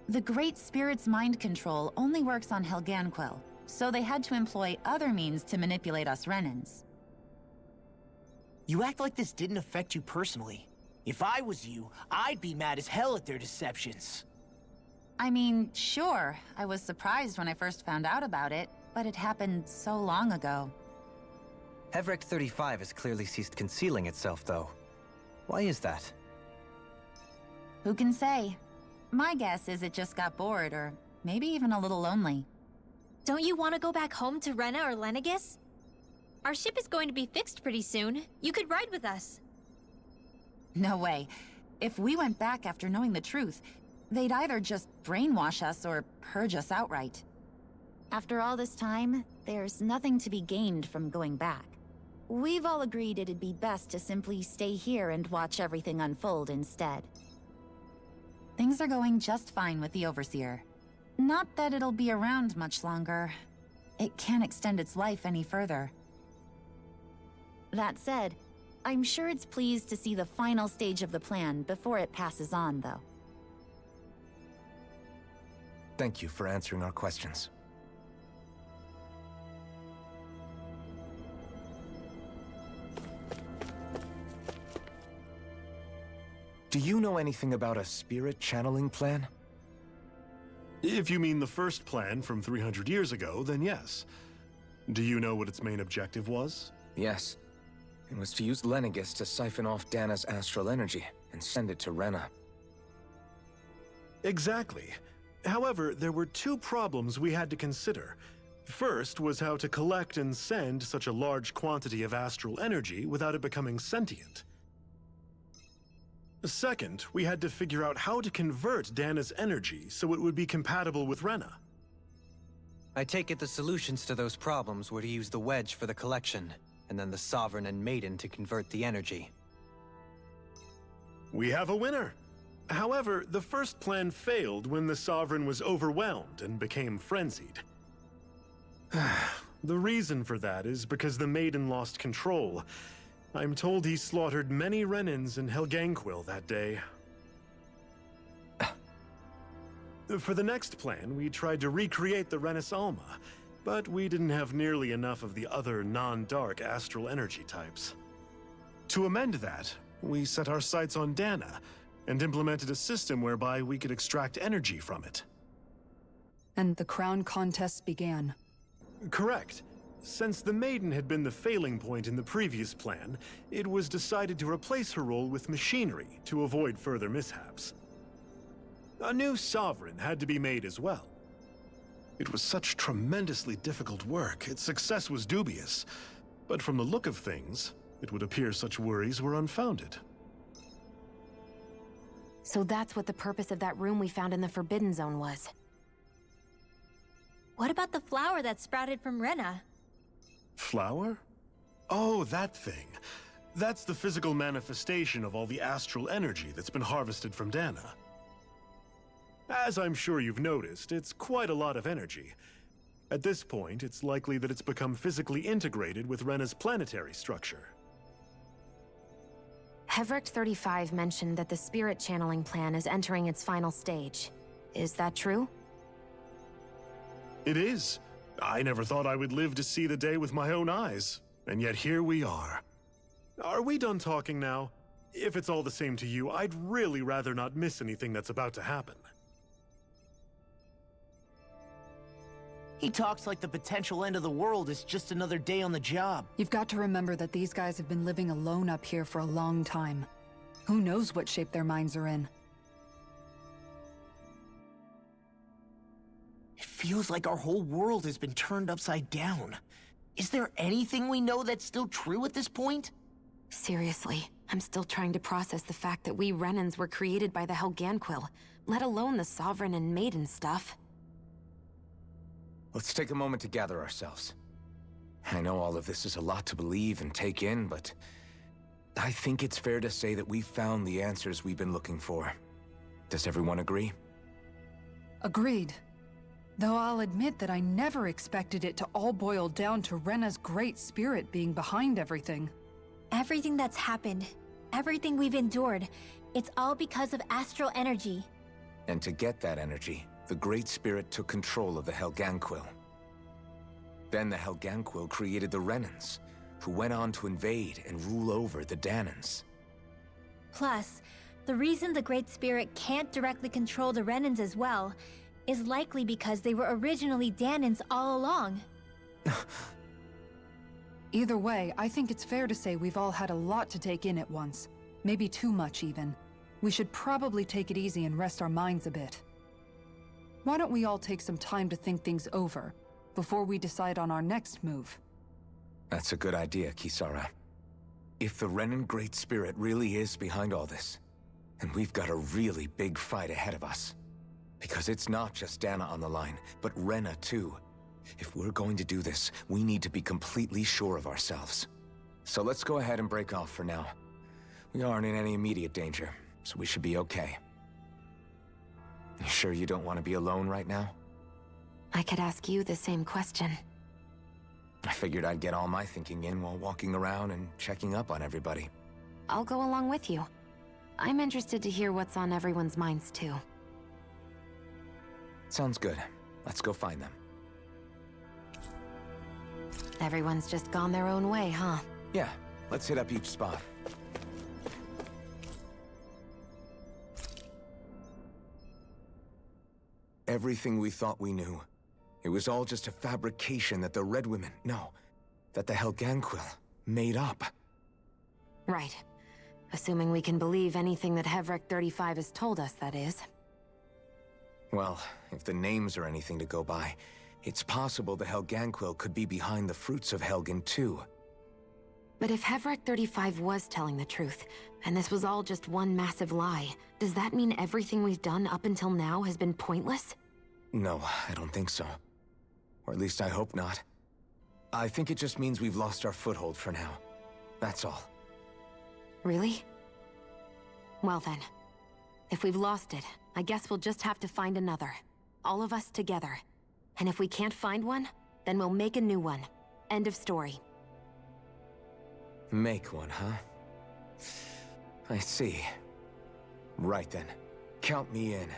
The Great Spirit's mind control only works on Helganquil, so they had to employ other means to manipulate us Renans. You act like this didn't affect you personally. If I was you, I'd be mad as hell at their deceptions. I mean, sure, I was surprised when I first found out about it, but it happened so long ago. Hevrek 35 has clearly ceased concealing itself, though. Why is that? Who can say? My guess is it just got bored, or maybe even a little lonely. Don't you want to go back home to Rena or Lenegis? Our ship is going to be fixed pretty soon. You could ride with us. No way. If we went back after knowing the truth, they'd either just brainwash us or purge us outright. After all this time, there's nothing to be gained from going back. We've all agreed it'd be best to simply stay here and watch everything unfold instead. Things are going just fine with the Overseer. Not that it'll be around much longer. It can't extend its life any further. That said, I'm sure it's pleased to see the final stage of the plan before it passes on, though. Thank you for answering our questions. Do you know anything about a spirit channeling plan? If you mean the first plan from 300 years ago, then yes. Do you know what its main objective was? Yes. It was to use Lenegis to siphon off Dana's astral energy and send it to Rena. Exactly. However, there were two problems we had to consider. First was how to collect and send such a large quantity of astral energy without it becoming sentient. Second, we had to figure out how to convert Dana's energy so it would be compatible with Rena. I take it the solutions to those problems were to use the wedge for the collection, and then the Sovereign and Maiden to convert the energy. We have a winner! However, the first plan failed when the Sovereign was overwhelmed and became frenzied. The reason for that is because the Maiden lost control. I'm told he slaughtered many Renans in Helganquil that day. For the next plan, we tried to recreate the Renis Alma, but we didn't have nearly enough of the other non-dark astral energy types. To amend that, we set our sights on Dana, and implemented a system whereby we could extract energy from it. And the crown contest began. Correct. Since the Maiden had been the failing point in the previous plan, it was decided to replace her role with machinery to avoid further mishaps. A new Sovereign had to be made as well. It was such tremendously difficult work, its success was dubious. But from the look of things, it would appear such worries were unfounded. So that's what the purpose of that room we found in the Forbidden Zone was. What about the flower that sprouted from Rena? Flower? Oh, that thing. That's the physical manifestation of all the astral energy that's been harvested from Dana. As I'm sure you've noticed, it's quite a lot of energy. At this point, it's likely that it's become physically integrated with Rena's planetary structure. Hevrecht 35 mentioned that the spirit channeling plan is entering its final stage. Is that true? It is. I never thought I would live to see the day with my own eyes, and yet here we are. Are we done talking now? If it's all the same to you, I'd really rather not miss anything that's about to happen. He talks like the potential end of the world is just another day on the job. You've got to remember that these guys have been living alone up here for a long time. Who knows what shape their minds are in? It feels like our whole world has been turned upside down. Is there anything we know that's still true at this point? Seriously, I'm still trying to process the fact that we Renans were created by the Helganquil, let alone the Sovereign and Maiden stuff. Let's take a moment to gather ourselves. I know all of this is a lot to believe and take in, but I think it's fair to say that we've found the answers we've been looking for. Does everyone agree? Agreed. Though I'll admit that I never expected it to all boil down to Rena's great spirit being behind everything. Everything that's happened, everything we've endured, it's all because of astral energy. And to get that energy, the Great Spirit took control of the Helganquil. Then the Helganquil created the Renans, who went on to invade and rule over the Danans. Plus, the reason the Great Spirit can't directly control the Renans as well is likely because they were originally Danans all along. Either way, I think it's fair to say we've all had a lot to take in at once. Maybe too much, even. We should probably take it easy and rest our minds a bit. Why don't we all take some time to think things over, before we decide on our next move? That's a good idea, Kisara. If the Renan Great Spirit really is behind all this, then we've got a really big fight ahead of us. Because it's not just Dana on the line, but Rena too. If we're going to do this, we need to be completely sure of ourselves. So let's go ahead and break off for now. We aren't in any immediate danger, so we should be okay. You sure you don't want to be alone right now? I could ask you the same question. I figured I'd get all my thinking in while walking around and checking up on everybody. I'll go along with you. I'm interested to hear what's on everyone's minds too. Sounds good. Let's go find them. Everyone's just gone their own way, huh? Yeah, let's hit up each spot. Everything we thought we knew, it was all just a fabrication that the Red Women, no, that the Helganquil made up. Right. Assuming we can believe anything that Hevrecht 35 has told us, that is. Well, if the names are anything to go by, it's possible the Helganquil could be behind the fruits of Helgen too. But if Hevrek 35 was telling the truth, and this was all just one massive lie, does that mean everything we've done up until now has been pointless? No, I don't think so. Or at least I hope not. I think it just means we've lost our foothold for now. That's all. Really? Well then, if we've lost it, I guess we'll just have to find another. All of us together. And if we can't find one, then we'll make a new one. End of story. Make one, huh? I see. Right then. Count me in.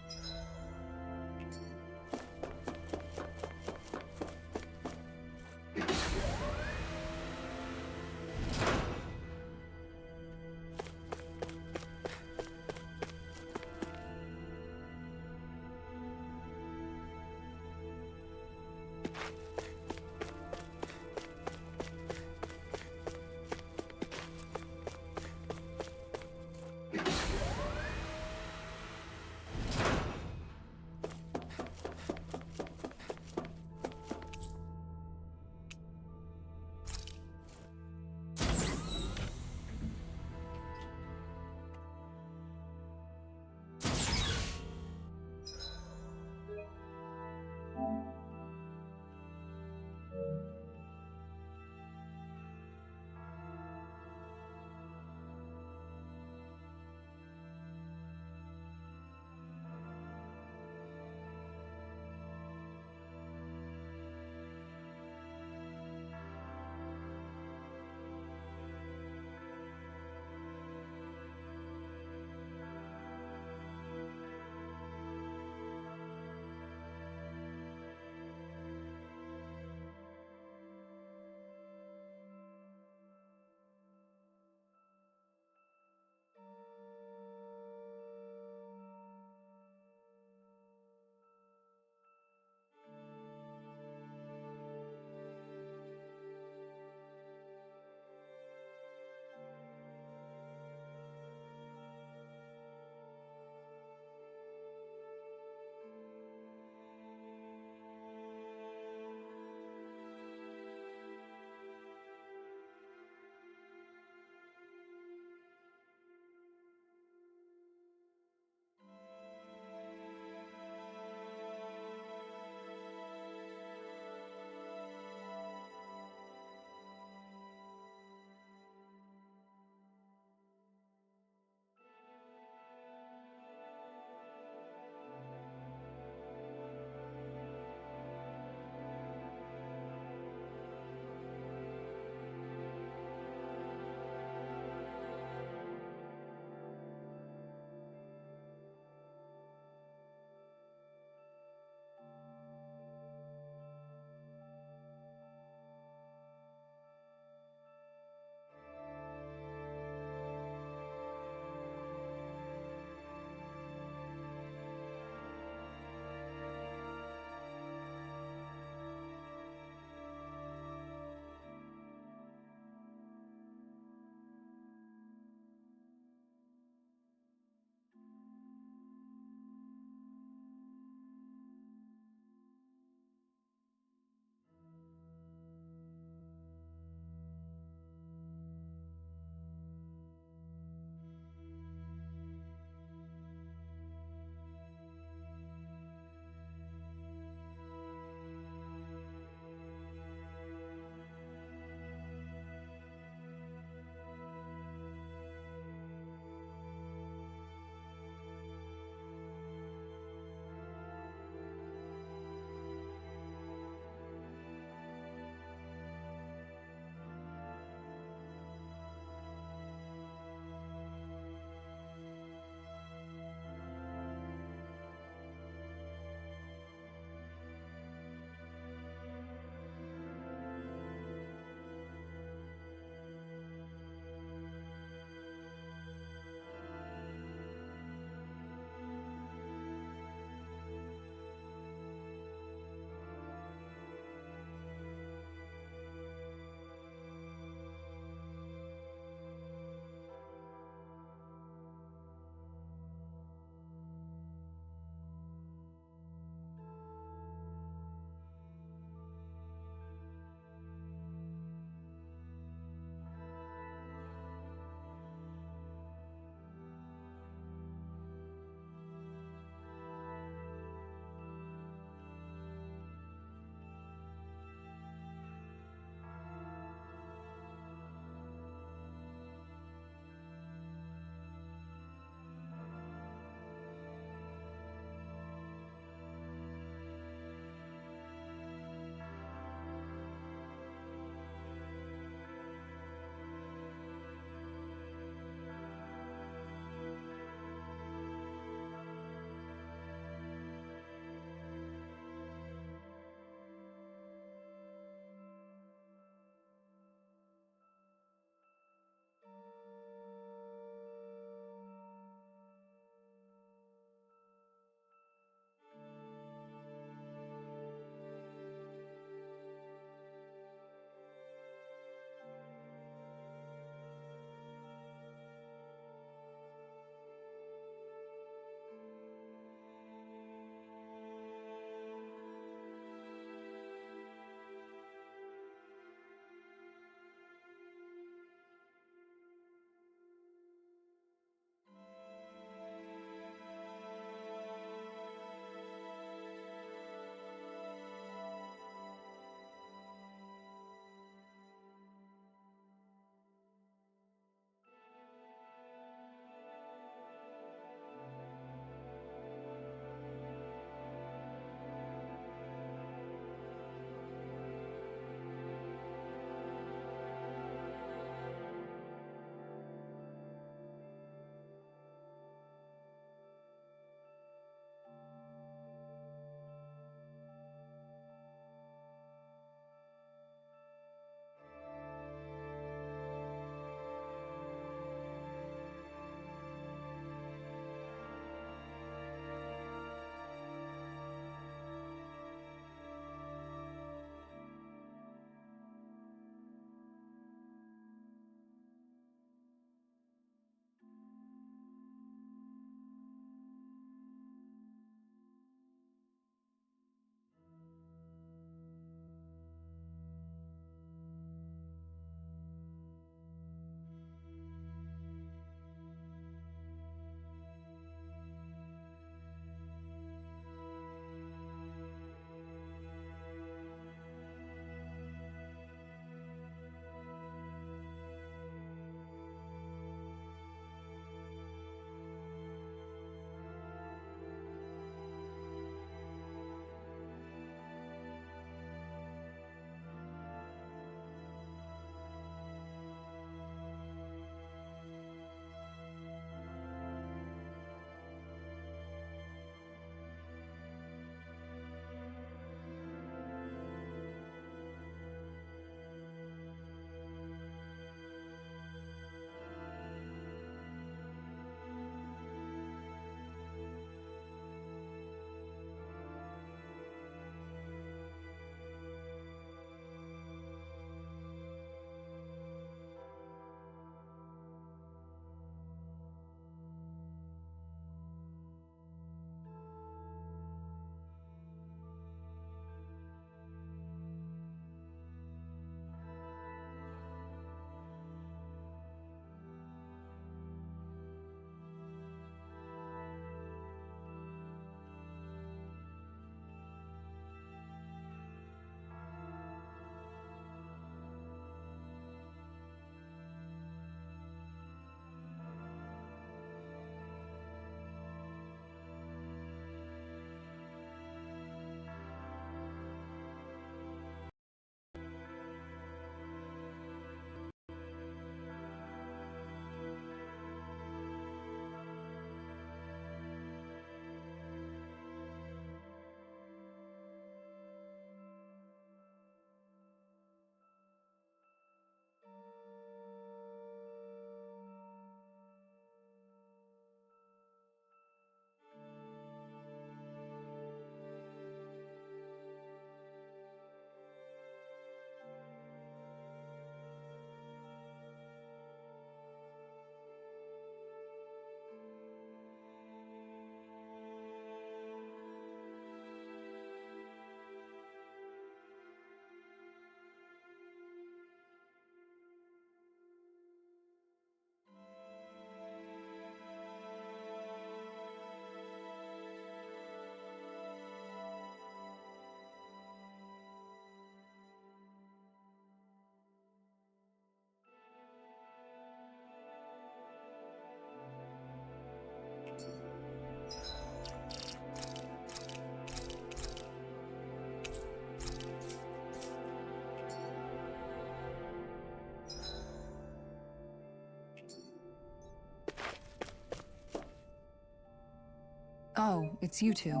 Oh, it's you two.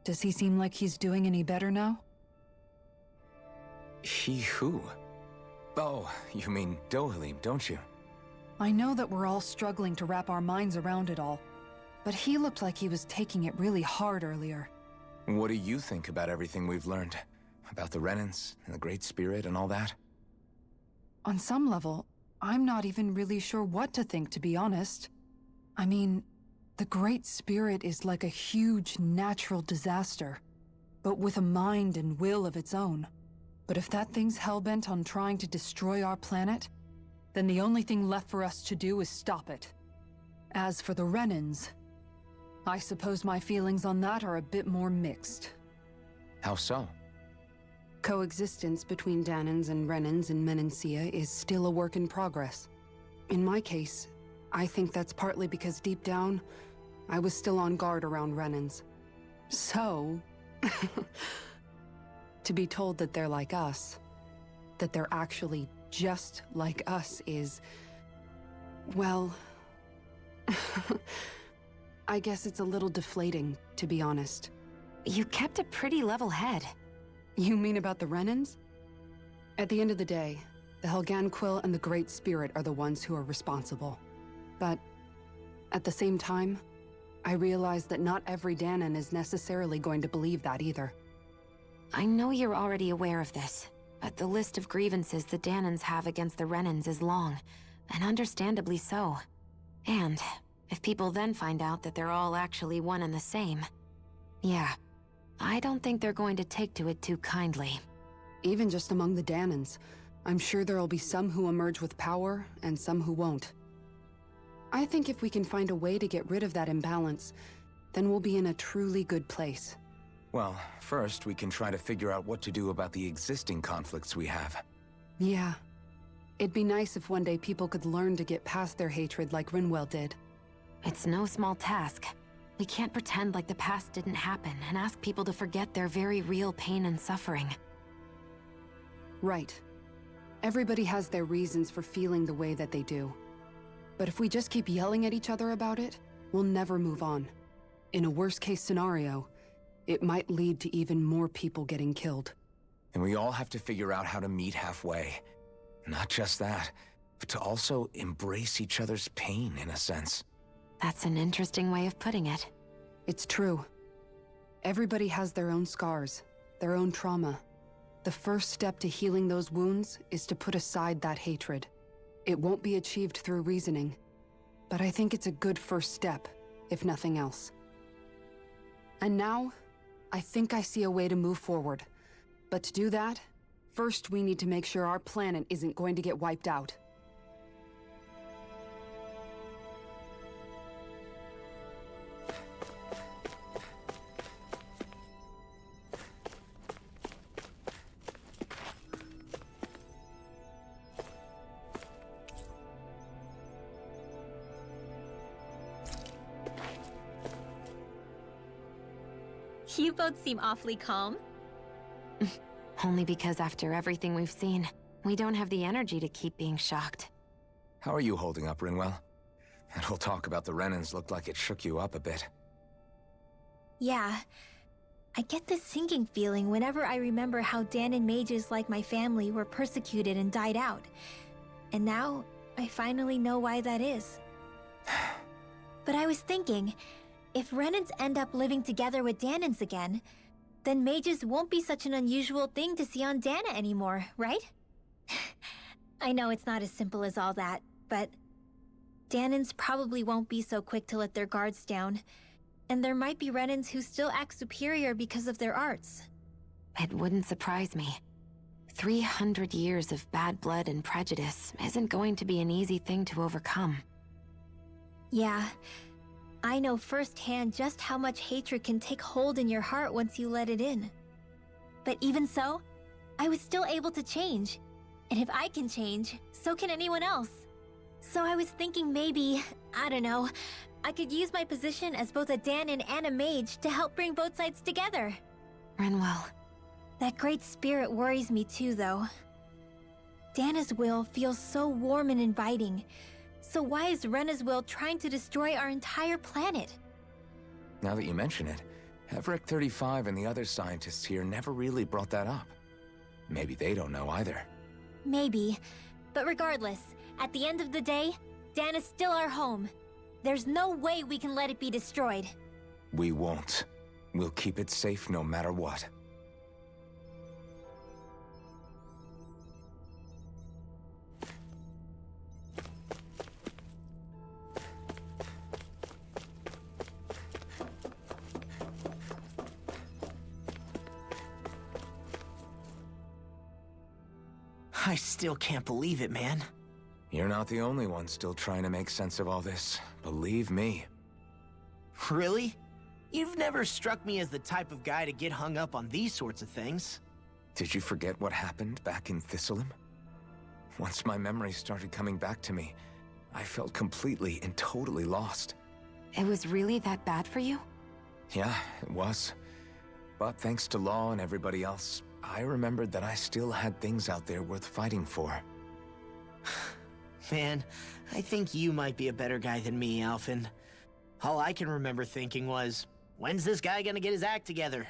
Does he seem like he's doing any better now? He who? Oh, you mean Dohalim, don't you? I know that we're all struggling to wrap our minds around it all, but he looked like he was taking it really hard earlier. What do you think about everything we've learned? About the Renans and the Great Spirit and all that? On some level, I'm not even really sure what to think, to be honest. I mean, the Great Spirit is like a huge natural disaster, but with a mind and will of its own. But if that thing's hellbent on trying to destroy our planet, then the only thing left for us to do is stop it. As for the Renans, I suppose my feelings on that are a bit more mixed. How so? Coexistence between Danans and Renans in Menancia is still a work in progress. In my case, I think that's partly because deep down, I was still on guard around Renans. So, to be told that they're like us, that they're actually just like us is, well, I guess it's a little deflating, to be honest. You kept a pretty level head. You mean about the Renans? At the end of the day, the Helganquil and the Great Spirit are the ones who are responsible. But at the same time, I realize that not every Danan is necessarily going to believe that either. I know you're already aware of this, but the list of grievances the Danans have against the Renans is long, and understandably so. And if people then find out that they're all actually one and the same, yeah, I don't think they're going to take to it too kindly. Even just among the Danans, I'm sure there'll be some who emerge with power and some who won't. I think if we can find a way to get rid of that imbalance, then we'll be in a truly good place. Well, first we can try to figure out what to do about the existing conflicts we have. Yeah. It'd be nice if one day people could learn to get past their hatred like Rinwell did. It's no small task. We can't pretend like the past didn't happen and ask people to forget their very real pain and suffering. Right. Everybody has their reasons for feeling the way that they do. But if we just keep yelling at each other about it, we'll never move on. In a worst-case scenario, it might lead to even more people getting killed. And we all have to figure out how to meet halfway. Not just that, but to also embrace each other's pain, in a sense. That's an interesting way of putting it. It's true. Everybody has their own scars, their own trauma. The first step to healing those wounds is to put aside that hatred. It won't be achieved through reasoning, but I think it's a good first step, if nothing else. And now, I think I see a way to move forward. But to do that, first we need to make sure our planet isn't going to get wiped out. You both seem awfully calm. Only because after everything we've seen, we don't have the energy to keep being shocked. How are you holding up, Rinwell? That whole talk about the Renans looked like it shook you up a bit. Yeah. I get this sinking feeling whenever I remember how Danan mages like my family were persecuted and died out. And now, I finally know why that is. But I was thinking, if Renans end up living together with Danans again, then mages won't be such an unusual thing to see on Dana anymore, right? I know it's not as simple as all that, but Danans probably won't be so quick to let their guards down, and there might be Renans who still act superior because of their arts. It wouldn't surprise me. 300 years of bad blood and prejudice isn't going to be an easy thing to overcome. Yeah. I know firsthand just how much hatred can take hold in your heart once you let it in. But even so, I was still able to change. And if I can change, so can anyone else. So I was thinking maybe, I don't know, I could use my position as both a Danan and a mage to help bring both sides together. Rinwell. That great spirit worries me too, though. Dana's will feels so warm and inviting. So why is Rena's will trying to destroy our entire planet? Now that you mention it, Everett 35 and the other scientists here never really brought that up. Maybe they don't know either. Maybe. But regardless, at the end of the day, Dana's still our home. There's no way we can let it be destroyed. We won't. We'll keep it safe no matter what. I still can't believe it, man. You're not the only one still trying to make sense of all this. Believe me. Really? You've never struck me as the type of guy to get hung up on these sorts of things. Did you forget what happened back in Thistleum? Once my memory started coming back to me, I felt completely and totally lost. It was really that bad for you? Yeah, it was. But thanks to Law and everybody else, I remembered that I still had things out there worth fighting for. Man, I think you might be a better guy than me, Alphen. All I can remember thinking was, when's this guy gonna get his act together?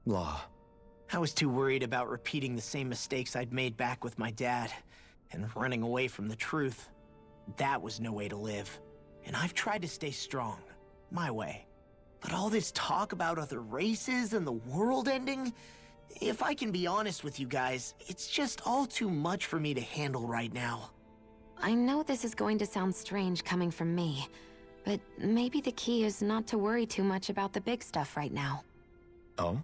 Law. I was too worried about repeating the same mistakes I'd made back with my dad, and running away from the truth. That was no way to live. And I've tried to stay strong, my way. But all this talk about other races and the world ending, if I can be honest with you guys, it's just all too much for me to handle right now. I know this is going to sound strange coming from me, but maybe the key is not to worry too much about the big stuff right now. Oh?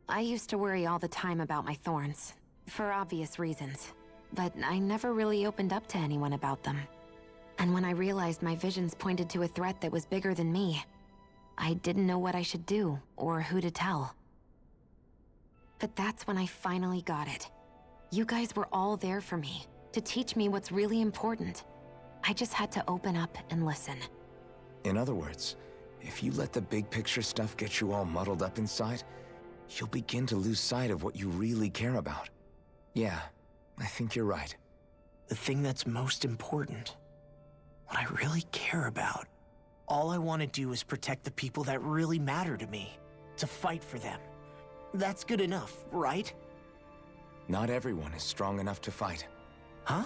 I used to worry all the time about my thorns, for obvious reasons, but I never really opened up to anyone about them. And when I realized my visions pointed to a threat that was bigger than me, I didn't know what I should do, or who to tell. But that's when I finally got it. You guys were all there for me, to teach me what's really important. I just had to open up and listen. In other words, if you let the big picture stuff get you all muddled up inside, you'll begin to lose sight of what you really care about. Yeah, I think you're right. The thing that's most important, what I really care about, all I want to do is protect the people that really matter to me, to fight for them. That's good enough, right? Not everyone is strong enough to fight. Huh?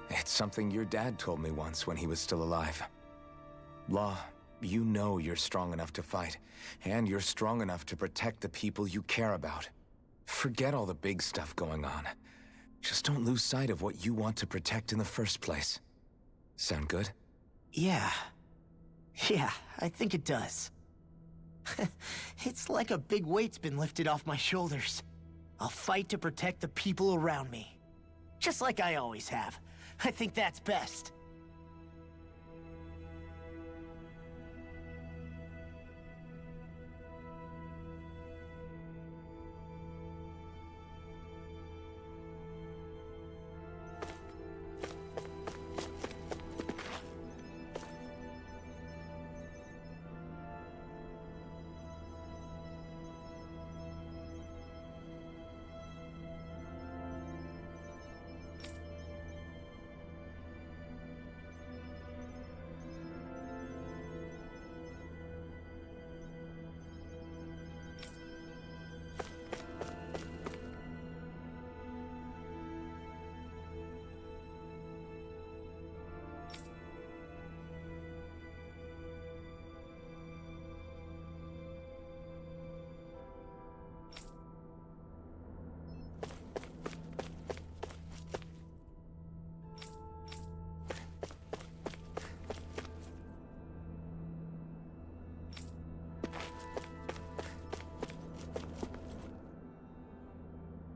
It's something your dad told me once when he was still alive. Law, you know you're strong enough to fight, and you're strong enough to protect the people you care about. Forget all the big stuff going on. Just don't lose sight of what you want to protect in the first place. Sound good? Yeah, I think it does. It's like a big weight's been lifted off my shoulders. I'll fight to protect the people around me. Just like I always have. I think that's best.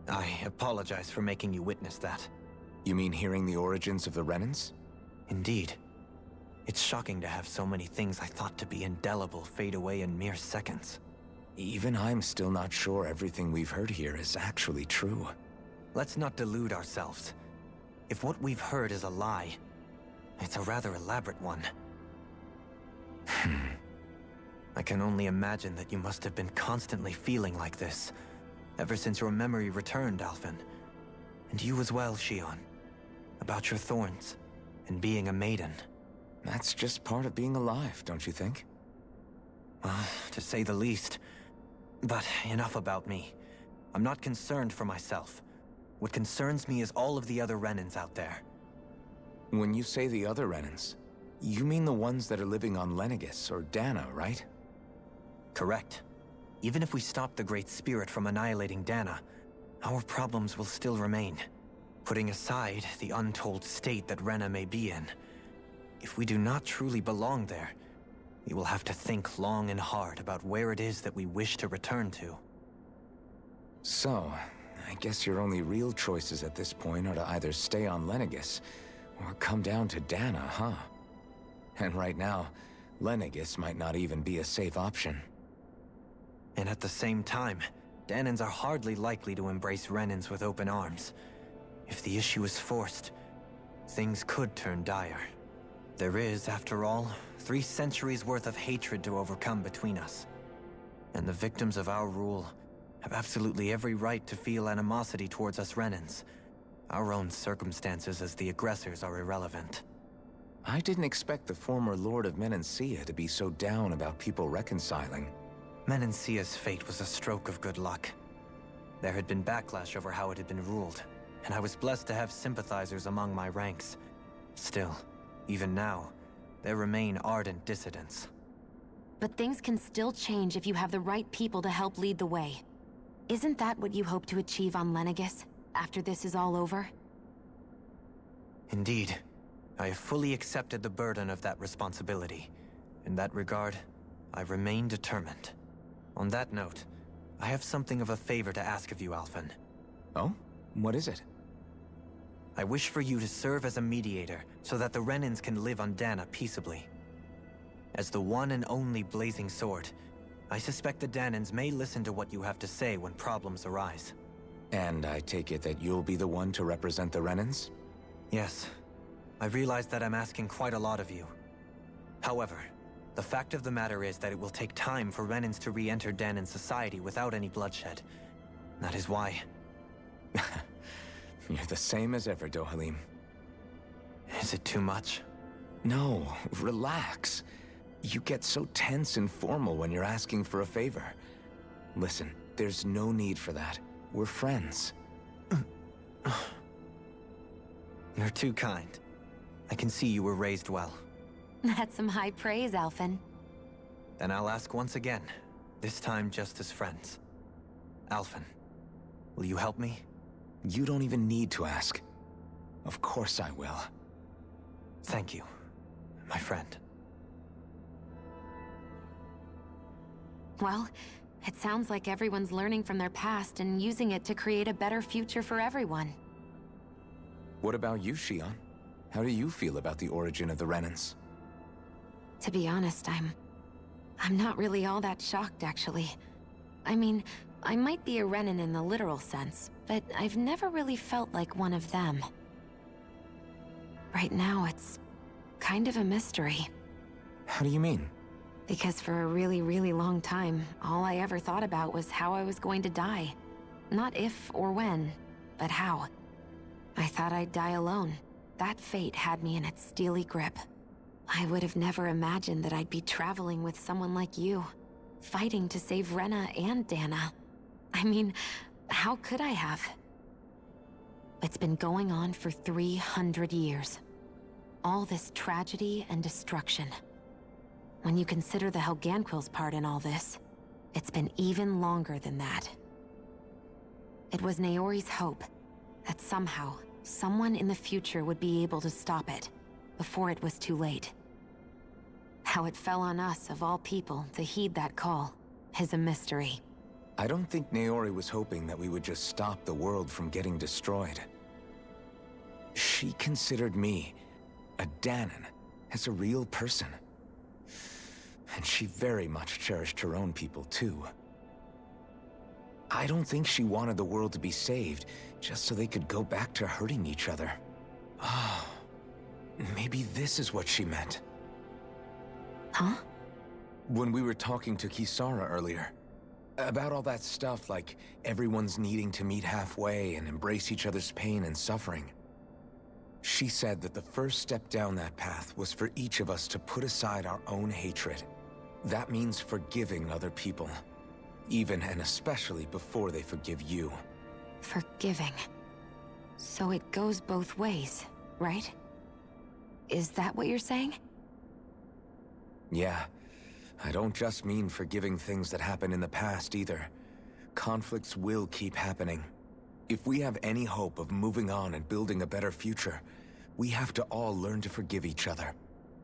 I apologize for making you witness that. You mean hearing the origins of the Renans? Indeed. It's shocking to have so many things I thought to be indelible fade away in mere seconds. Even I'm still not sure everything we've heard here is actually true. Let's not delude ourselves. If what we've heard is a lie, it's a rather elaborate one. I can only imagine that you must have been constantly feeling like this, ever since your memory returned, Alphen. And you as well, Shion. About your thorns, and being a maiden. That's just part of being alive, don't you think? To say the least. But enough about me. I'm not concerned for myself. What concerns me is all of the other Renans out there. When you say the other Renans, you mean the ones that are living on Lenegis or Dana, right? Correct. Even if we stop the Great Spirit from annihilating Dana, our problems will still remain. Putting aside the untold state that Rena may be in, if we do not truly belong there, we will have to think long and hard about where it is that we wish to return to. So, I guess your only real choices at this point are to either stay on Lenegis or come down to Dana, huh? And right now, Lenegis might not even be a safe option. And at the same time, Danans are hardly likely to embrace Renans with open arms. If the issue is forced, things could turn dire. There is, after all, 3 centuries worth of hatred to overcome between us. And the victims of our rule have absolutely every right to feel animosity towards us Renans. Our own circumstances as the aggressors are irrelevant. I didn't expect the former Lord of Menancia to be so down about people reconciling. Menancia's fate was a stroke of good luck. There had been backlash over how it had been ruled, and I was blessed to have sympathizers among my ranks. Still, even now, there remain ardent dissidents. But things can still change if you have the right people to help lead the way. Isn't that what you hope to achieve on Lenegis, after this is all over? Indeed. I have fully accepted the burden of that responsibility. In that regard, I remain determined. On that note, I have something of a favor to ask of you, Alphen. Oh? What is it? I wish for you to serve as a mediator so that the Renans can live on Dana peaceably. As the one and only Blazing Sword, I suspect the Danans may listen to what you have to say when problems arise. And I take it that you'll be the one to represent the Renans? Yes. I realize that I'm asking quite a lot of you. However, the fact of the matter is that it will take time for Renans to re-enter Danan society without any bloodshed. That is why... You're the same as ever, Dohalim. Is it too much? No, relax. You get so tense and formal when you're asking for a favor. Listen, there's no need for that. We're friends. You're too kind. I can see you were raised well. That's some high praise, Alphen. Then I'll ask once again, this time just as friends. Alphen, will you help me? You don't even need to ask. Of course I will. Thank you, my friend. Well, it sounds like everyone's learning from their past and using it to create a better future for everyone. What about you, Shion? How do you feel about the origin of the Renans? To be honest, I'm not really all that shocked, actually. I mean, I might be a Renan in the literal sense, but I've never really felt like one of them. Right now, it's kind of a mystery. How do you mean? Because for a really, really long time, all I ever thought about was how I was going to die. Not if or when, but how. I thought I'd die alone. That fate had me in its steely grip. I would have never imagined that I'd be traveling with someone like you, fighting to save Rena and Dana. I mean, how could I have? It's been going on for 300 years. All this tragedy and destruction. When you consider the Helganquil's part in all this, it's been even longer than that. It was Naori's hope that somehow, someone in the future would be able to stop it, before it was too late. How it fell on us, of all people, to heed that call, is a mystery. I don't think Naori was hoping that we would just stop the world from getting destroyed. She considered me, a Danan, as a real person. And she very much cherished her own people, too. I don't think she wanted the world to be saved, just so they could go back to hurting each other. Oh, maybe this is what she meant. Huh? When we were talking to Kisara earlier, about all that stuff like everyone's needing to meet halfway and embrace each other's pain and suffering. She said that the first step down that path was for each of us to put aside our own hatred. That means forgiving other people. Even and especially before they forgive you. Forgiving. So it goes both ways, right? Is that what you're saying? Yeah. I don't just mean forgiving things that happened in the past either. Conflicts will keep happening. If we have any hope of moving on and building a better future, we have to all learn to forgive each other.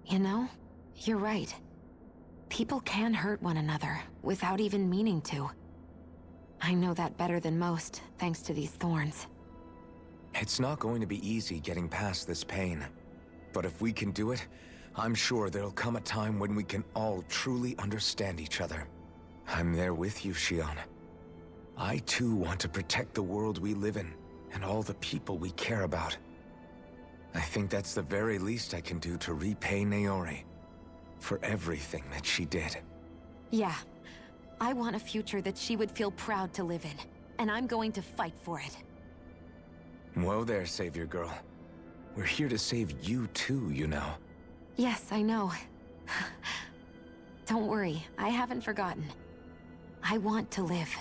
You know, you're right. People can hurt one another without even meaning to. I know that better than most, thanks to these thorns. It's not going to be easy getting past this pain. But if we can do it, I'm sure there'll come a time when we can all truly understand each other. I'm there with you, Shion. I too want to protect the world we live in, and all the people we care about. I think that's the very least I can do to repay Naori for everything that she did. Yeah. I want a future that she would feel proud to live in, and I'm going to fight for it. Whoa there, Savior Girl. We're here to save you too, you know. Yes, I know. Don't worry, I haven't forgotten. I want to live,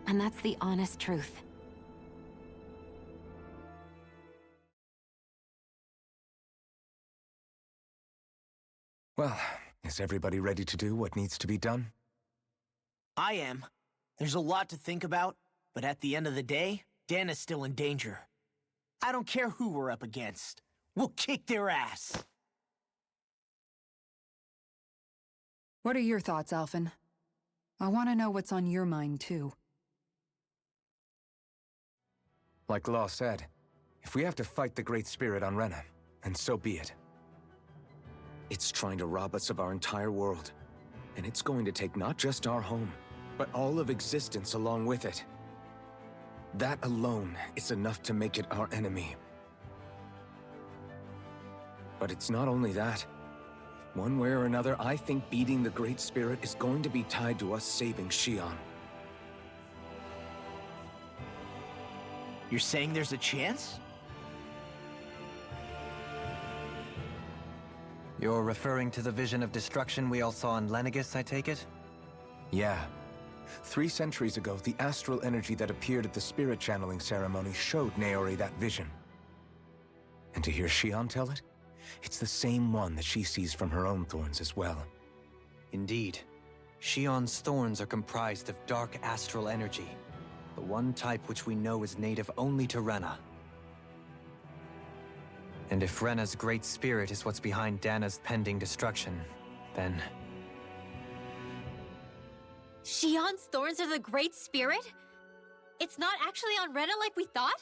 and that's the honest truth. Well, is everybody ready to do what needs to be done? I am. There's a lot to think about, but at the end of the day, Dana's still in danger. I don't care who we're up against. We'll kick their ass. What are your thoughts, Alphen? I want to know what's on your mind, too. Like Law said, if we have to fight the Great Spirit on Rena, then so be it. It's trying to rob us of our entire world. And it's going to take not just our home, but all of existence along with it. That alone is enough to make it our enemy. But it's not only that. One way or another, I think beating the Great Spirit is going to be tied to us saving Shion. You're saying there's a chance? You're referring to the vision of destruction we all saw in Lenegis, I take it? Yeah. 3 centuries ago, the astral energy that appeared at the spirit channeling ceremony showed Naori that vision. And to hear Shion tell it, it's the same one that she sees from her own thorns as well. Indeed. Shion's thorns are comprised of dark astral energy, the one type which we know is native only to Rena. And if Rena's great spirit is what's behind Dana's pending destruction, then... Shion's thorns are the Great Spirit? It's not actually on Rena like we thought?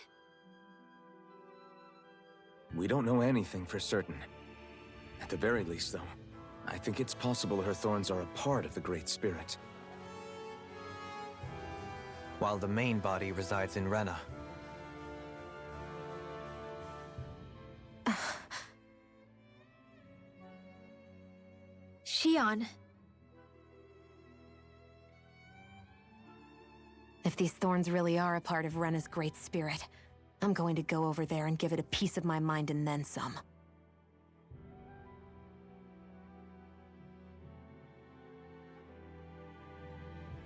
We don't know anything for certain. At the very least, though, I think it's possible her thorns are a part of the Great Spirit. While the main body resides in Rena. Shion. If these thorns really are a part of Rena's great spirit, I'm going to go over there and give it a piece of my mind and then some.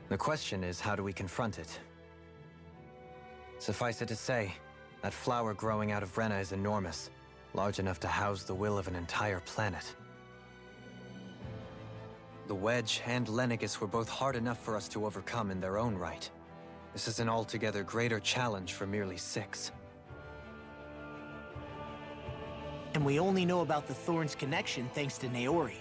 The question is, how do we confront it? Suffice it to say, that flower growing out of Rena is enormous, large enough to house the will of an entire planet. The Wedge and Lenegis were both hard enough for us to overcome in their own right. This is an altogether greater challenge for merely 6. And we only know about the Thorns connection thanks to Naori.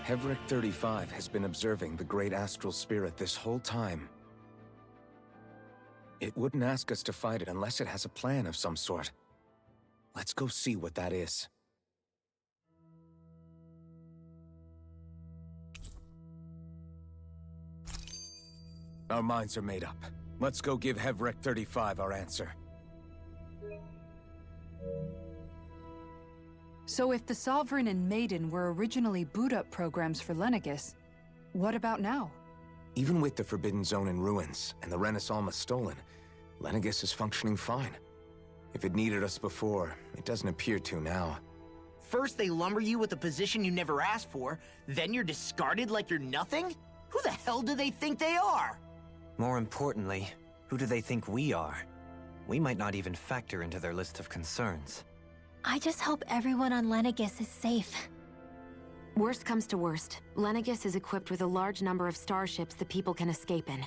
Hevric 35 has been observing the Great Astral Spirit this whole time. It wouldn't ask us to fight it unless it has a plan of some sort. Let's go see what that is. Our minds are made up. Let's go give Hevric 35 our answer. So if the Sovereign and Maiden were originally boot-up programs for Lenegis, what about now? Even with the Forbidden Zone in ruins and the Renaissance stolen, Lenegis is functioning fine. If it needed us before, it doesn't appear to now. First they lumber you with a position you never asked for, then you're discarded like you're nothing? Who the hell do they think they are? More importantly, who do they think we are? We might not even factor into their list of concerns. I just hope everyone on Lenegis is safe. Worst comes to worst, Lenegis is equipped with a large number of starships the people can escape in.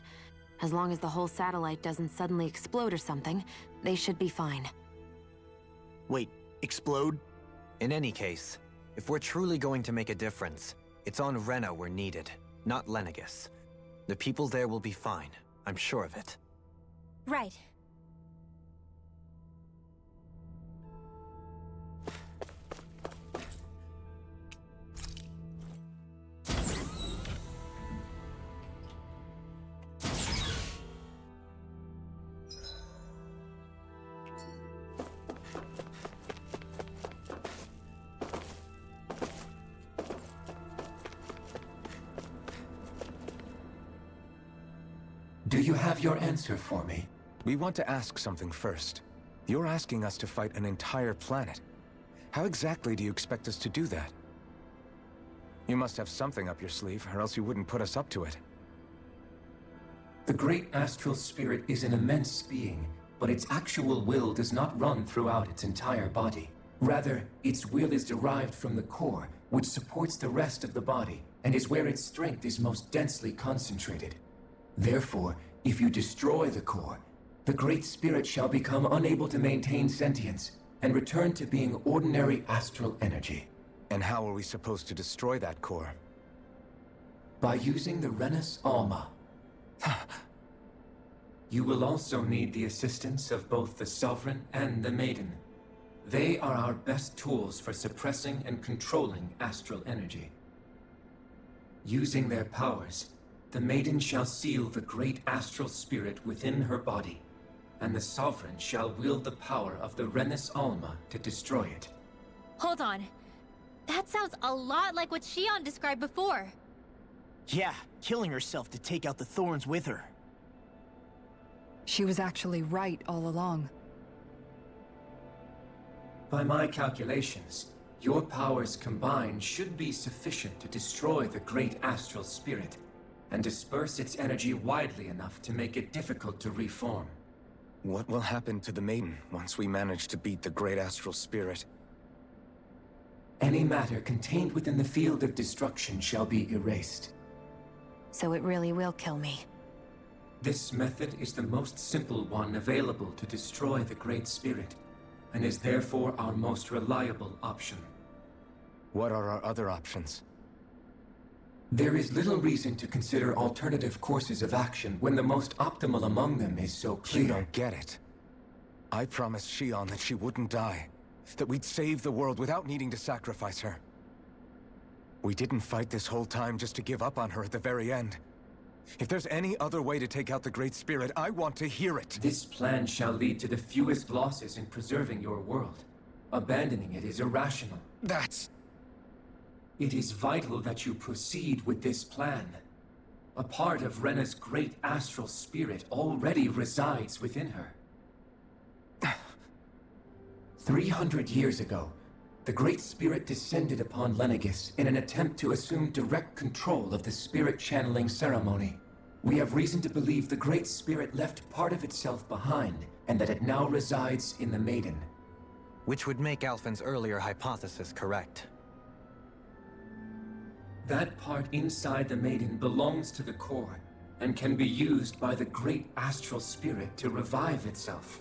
As long as the whole satellite doesn't suddenly explode or something, they should be fine. Wait, explode? In any case, if we're truly going to make a difference, it's on Rena we're needed, not Lenegis. The people there will be fine, I'm sure of it. Right. Do you have your answer for me? We want to ask something first. You're asking us to fight an entire planet. How exactly do you expect us to do that? You must have something up your sleeve, or else you wouldn't put us up to it. The great astral spirit is an immense being, but its actual will does not run throughout its entire body. Rather, its will is derived from the core, which supports the rest of the body, and is where its strength is most densely concentrated. Therefore, if you destroy the core, the Great Spirit shall become unable to maintain sentience and return to being ordinary astral energy. And how are we supposed to destroy that core? By using the Renus Alma. You will also need the assistance of both the Sovereign and the Maiden. They are our best tools for suppressing and controlling astral energy. Using their powers, the Maiden shall seal the great astral spirit within her body, and the Sovereign shall wield the power of the Renus Alma to destroy it. Hold on. That sounds a lot like what Shion described before. Yeah, killing herself to take out the thorns with her. She was actually right all along. By my calculations, your powers combined should be sufficient to destroy the great astral spirit and disperse its energy widely enough to make it difficult to reform. What will happen to the Maiden once we manage to beat the great astral spirit? Any matter contained within the field of destruction shall be erased. So it really will kill me. This method is the most simple one available to destroy the Great Spirit, and is therefore our most reliable option. What are our other options? There is little reason to consider alternative courses of action when the most optimal among them is so clear. You don't get it. I promised Shion that she wouldn't die, that we'd save the world without needing to sacrifice her. We didn't fight this whole time just to give up on her at the very end. If there's any other way to take out the Great Spirit, I want to hear it. This plan shall lead to the fewest losses in preserving your world. Abandoning it is irrational. It is vital that you proceed with this plan. A part of Rena's great astral spirit already resides within her. 300 years ago, the Great Spirit descended upon Lenegis in an attempt to assume direct control of the spirit channeling ceremony. We have reason to believe the Great Spirit left part of itself behind, and that it now resides in the Maiden. Which would make Alphen's earlier hypothesis correct. That part inside the Maiden belongs to the core, and can be used by the great astral spirit to revive itself.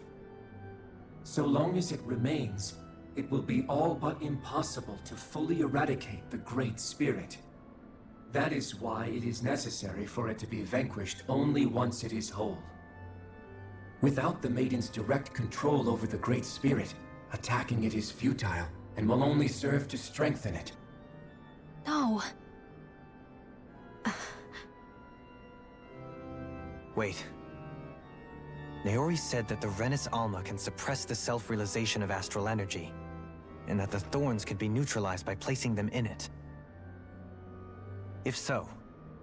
So long as it remains, it will be all but impossible to fully eradicate the Great Spirit. That is why it is necessary for it to be vanquished only once it is whole. Without the Maiden's direct control over the Great Spirit, attacking it is futile, and will only serve to strengthen it. No. Wait. Naori said that the Renus Alma can suppress the self-realization of astral energy, and that the thorns could be neutralized by placing them in it. If so,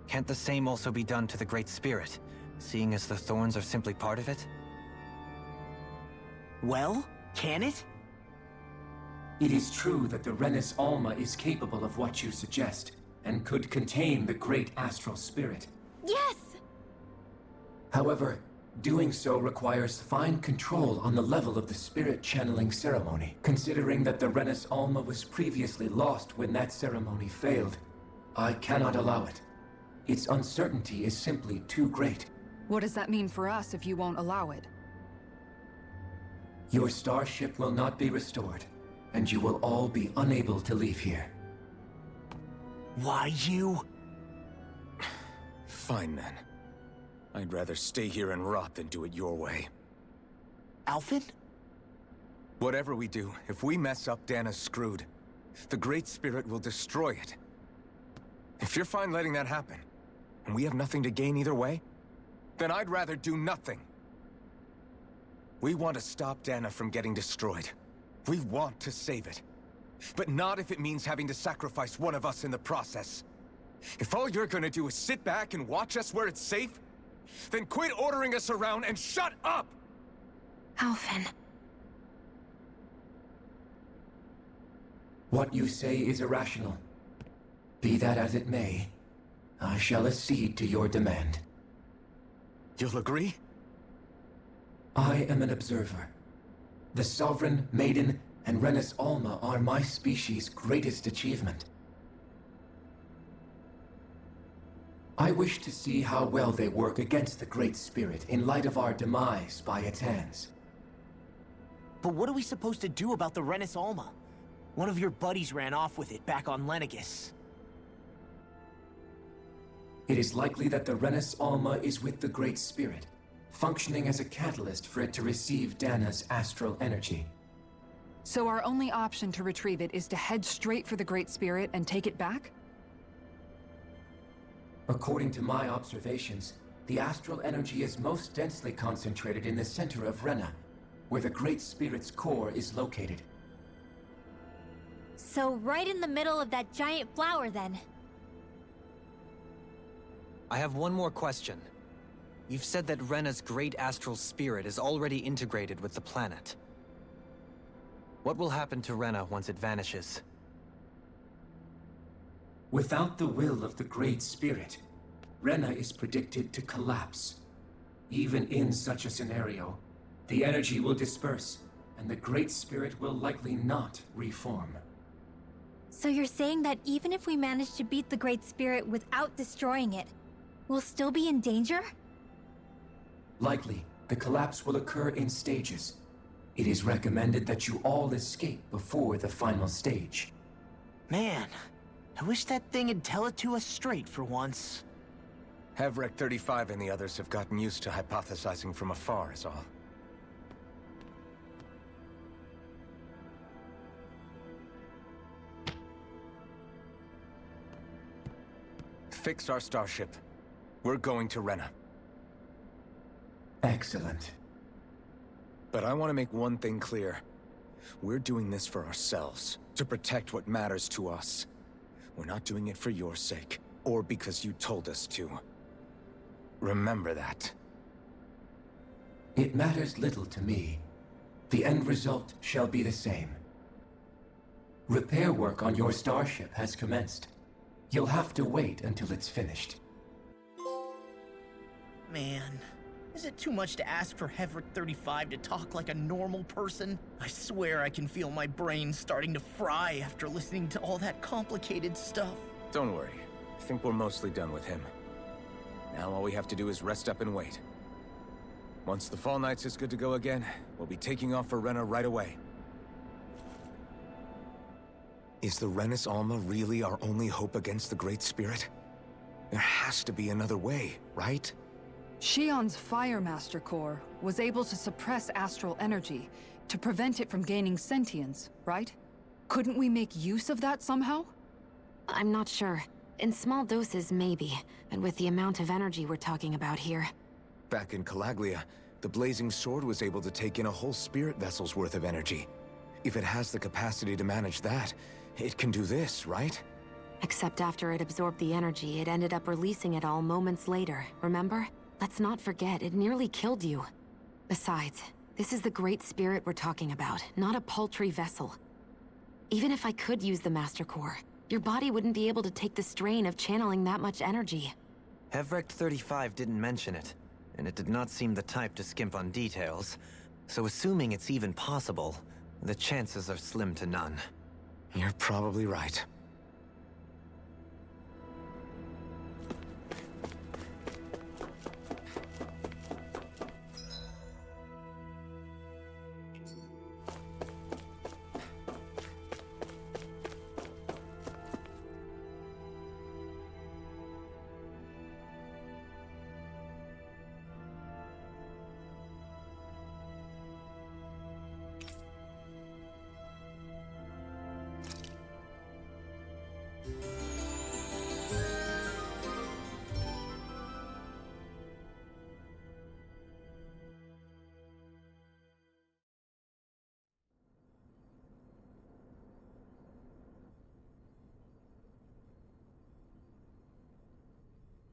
can't the same also be done to the Great Spirit, seeing as the thorns are simply part of it? Well, Can it? It is true that the Renis Alma is capable of what you suggest, and could contain the great astral spirit. Yes! However, doing so requires fine control on the level of the spirit channeling ceremony. Considering that the Renis Alma was previously lost when that ceremony failed, I cannot allow it. Its uncertainty is simply too great. What does that mean for us if you won't allow it? Your starship will not be restored, and you will all be unable to leave here. Why you? Fine then. I'd rather stay here and rot than do it your way. Alphen? Whatever we do, if we mess up, Dana's screwed. The Great Spirit will destroy it. If you're fine letting that happen, and we have nothing to gain either way, then I'd rather do nothing. We want to stop Dana from getting destroyed. We want to save it. But not if it means having to sacrifice one of us in the process. If all you're gonna do is sit back and watch us where it's safe, then quit ordering us around and shut up! Alphen. What you say is irrational. Be that as it may, I shall accede to your demand. You'll agree? I am an observer. The Sovereign, Maiden, and Renis Alma are my species' greatest achievement. I wish to see how well they work against the Great Spirit in light of our demise by its hands. But what are we supposed to do about the Renis Alma? One of your buddies ran off with it back on Lenegis. It is likely that the Renis Alma is with the Great Spirit, functioning as a catalyst for it to receive Dana's astral energy. So our only option to retrieve it is to head straight for the Great Spirit and take it back? According to my observations, the astral energy is most densely concentrated in the center of Rena, where the Great Spirit's core is located. So right in the middle of that giant flower, then. I have one more question. You've said that Rena's great astral spirit is already integrated with the planet. What will happen to Rena once it vanishes? Without the will of the Great Spirit, Rena is predicted to collapse. Even in such a scenario, the energy will disperse, and the Great Spirit will likely not reform. So you're saying that even if we manage to beat the Great Spirit without destroying it, we'll still be in danger? Likely, the collapse will occur in stages. It is recommended that you all escape before the final stage. Man, I wish that thing would tell it to us straight for once. Hevrek 35 and the others have gotten used to hypothesizing from afar is all. Fix our starship. We're going to Rena. Excellent. But I want to make one thing clear. We're doing this for ourselves, to protect what matters to us. We're not doing it for your sake, or because you told us to. Remember that. It matters little to me. The end result shall be the same. Repair work on your starship has commenced. You'll have to wait until it's finished. Man, is it too much to ask for Hevrek 35 to talk like a normal person? I swear I can feel my brain starting to fry after listening to all that complicated stuff. Don't worry. I think we're mostly done with him. Now all we have to do is rest up and wait. Once the Fall Knights is good to go again, we'll be taking off for Rena right away. Is the Renis Alma really our only hope against the Great Spirit? There has to be another way, right? Shion's Fire Master Core was able to suppress astral energy to prevent it from gaining sentience, right? Couldn't we make use of that somehow? I'm not sure. In small doses, maybe. And with the amount of energy we're talking about here. Back in Calaglia, the Blazing Sword was able to take in a whole spirit vessel's worth of energy. If it has the capacity to manage that, it can do this, right? Except after it absorbed the energy, it ended up releasing it all moments later, remember? Let's not forget, it nearly killed you. Besides, This is the Great Spirit we're talking about, not a paltry vessel. Even if I could use the Master Core, your body wouldn't be able to take the strain of channeling that much energy. Hevrect 35 didn't mention it, and it did not seem the type to skimp on details. So assuming it's even possible, the chances are slim to none. You're probably right.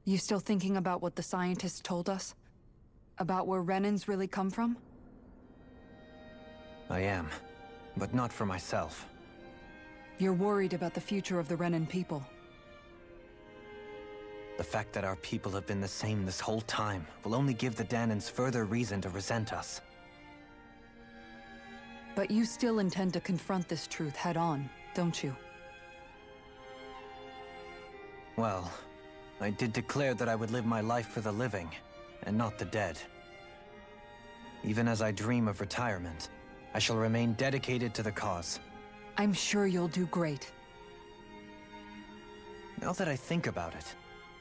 You still thinking about what the scientists told us? About where Renans really come from? I am, but not for myself. You're worried about the future of the Renan people. The fact that our people have been the same this whole time will only give the Danans further reason to resent us. But you still intend to confront this truth head-on, don't you? Well, I did declare that I would live my life for the living, and not the dead. Even as I dream of retirement, I shall remain dedicated to the cause. I'm sure you'll do great. Now that I think about it,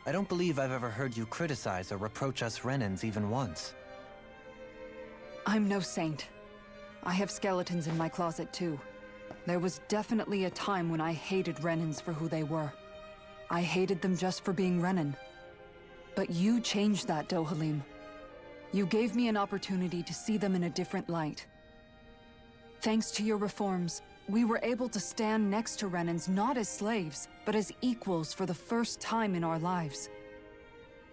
I don't believe I've ever heard you criticize or reproach us Renans even once. I'm no saint. I have skeletons in my closet too. There was definitely a time when I hated Renans for who they were. I hated them just for being Renan. But you changed that, Dohalim. You gave me an opportunity to see them in a different light. Thanks to your reforms, we were able to stand next to Renans not as slaves, but as equals for the first time in our lives.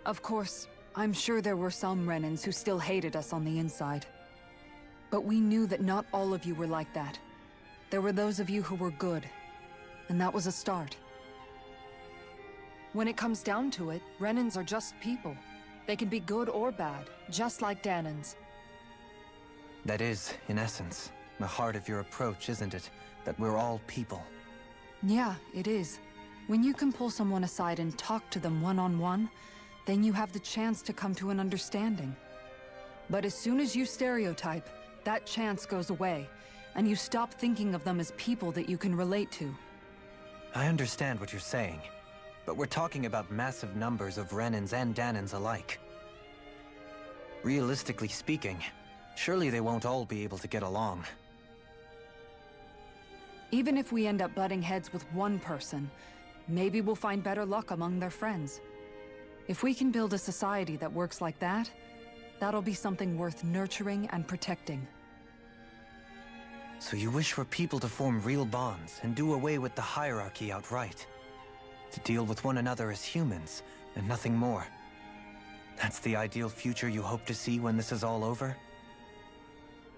Of course, I'm sure there were some Renans who still hated us on the inside. But we knew that not all of you were like that. There were those of you who were good, and that was a start. When it comes down to it, Renans are just people. They can be good or bad, just like Danans. That is, in essence, the heart of your approach, isn't it? That we're all people. Yeah, it is. When you can pull someone aside and talk to them one-on-one, then you have the chance to come to an understanding. But as soon as you stereotype, that chance goes away, and you stop thinking of them as people that you can relate to. I understand what you're saying, but we're talking about massive numbers of Renans and Danans alike. Realistically speaking, surely they won't all be able to get along. Even if we end up butting heads with one person, maybe we'll find better luck among their friends. If we can build a society that works like that, that'll be something worth nurturing and protecting. So you wish for people to form real bonds and do away with the hierarchy outright? To deal with one another as humans, and nothing more? That's the ideal future you hope to see when this is all over?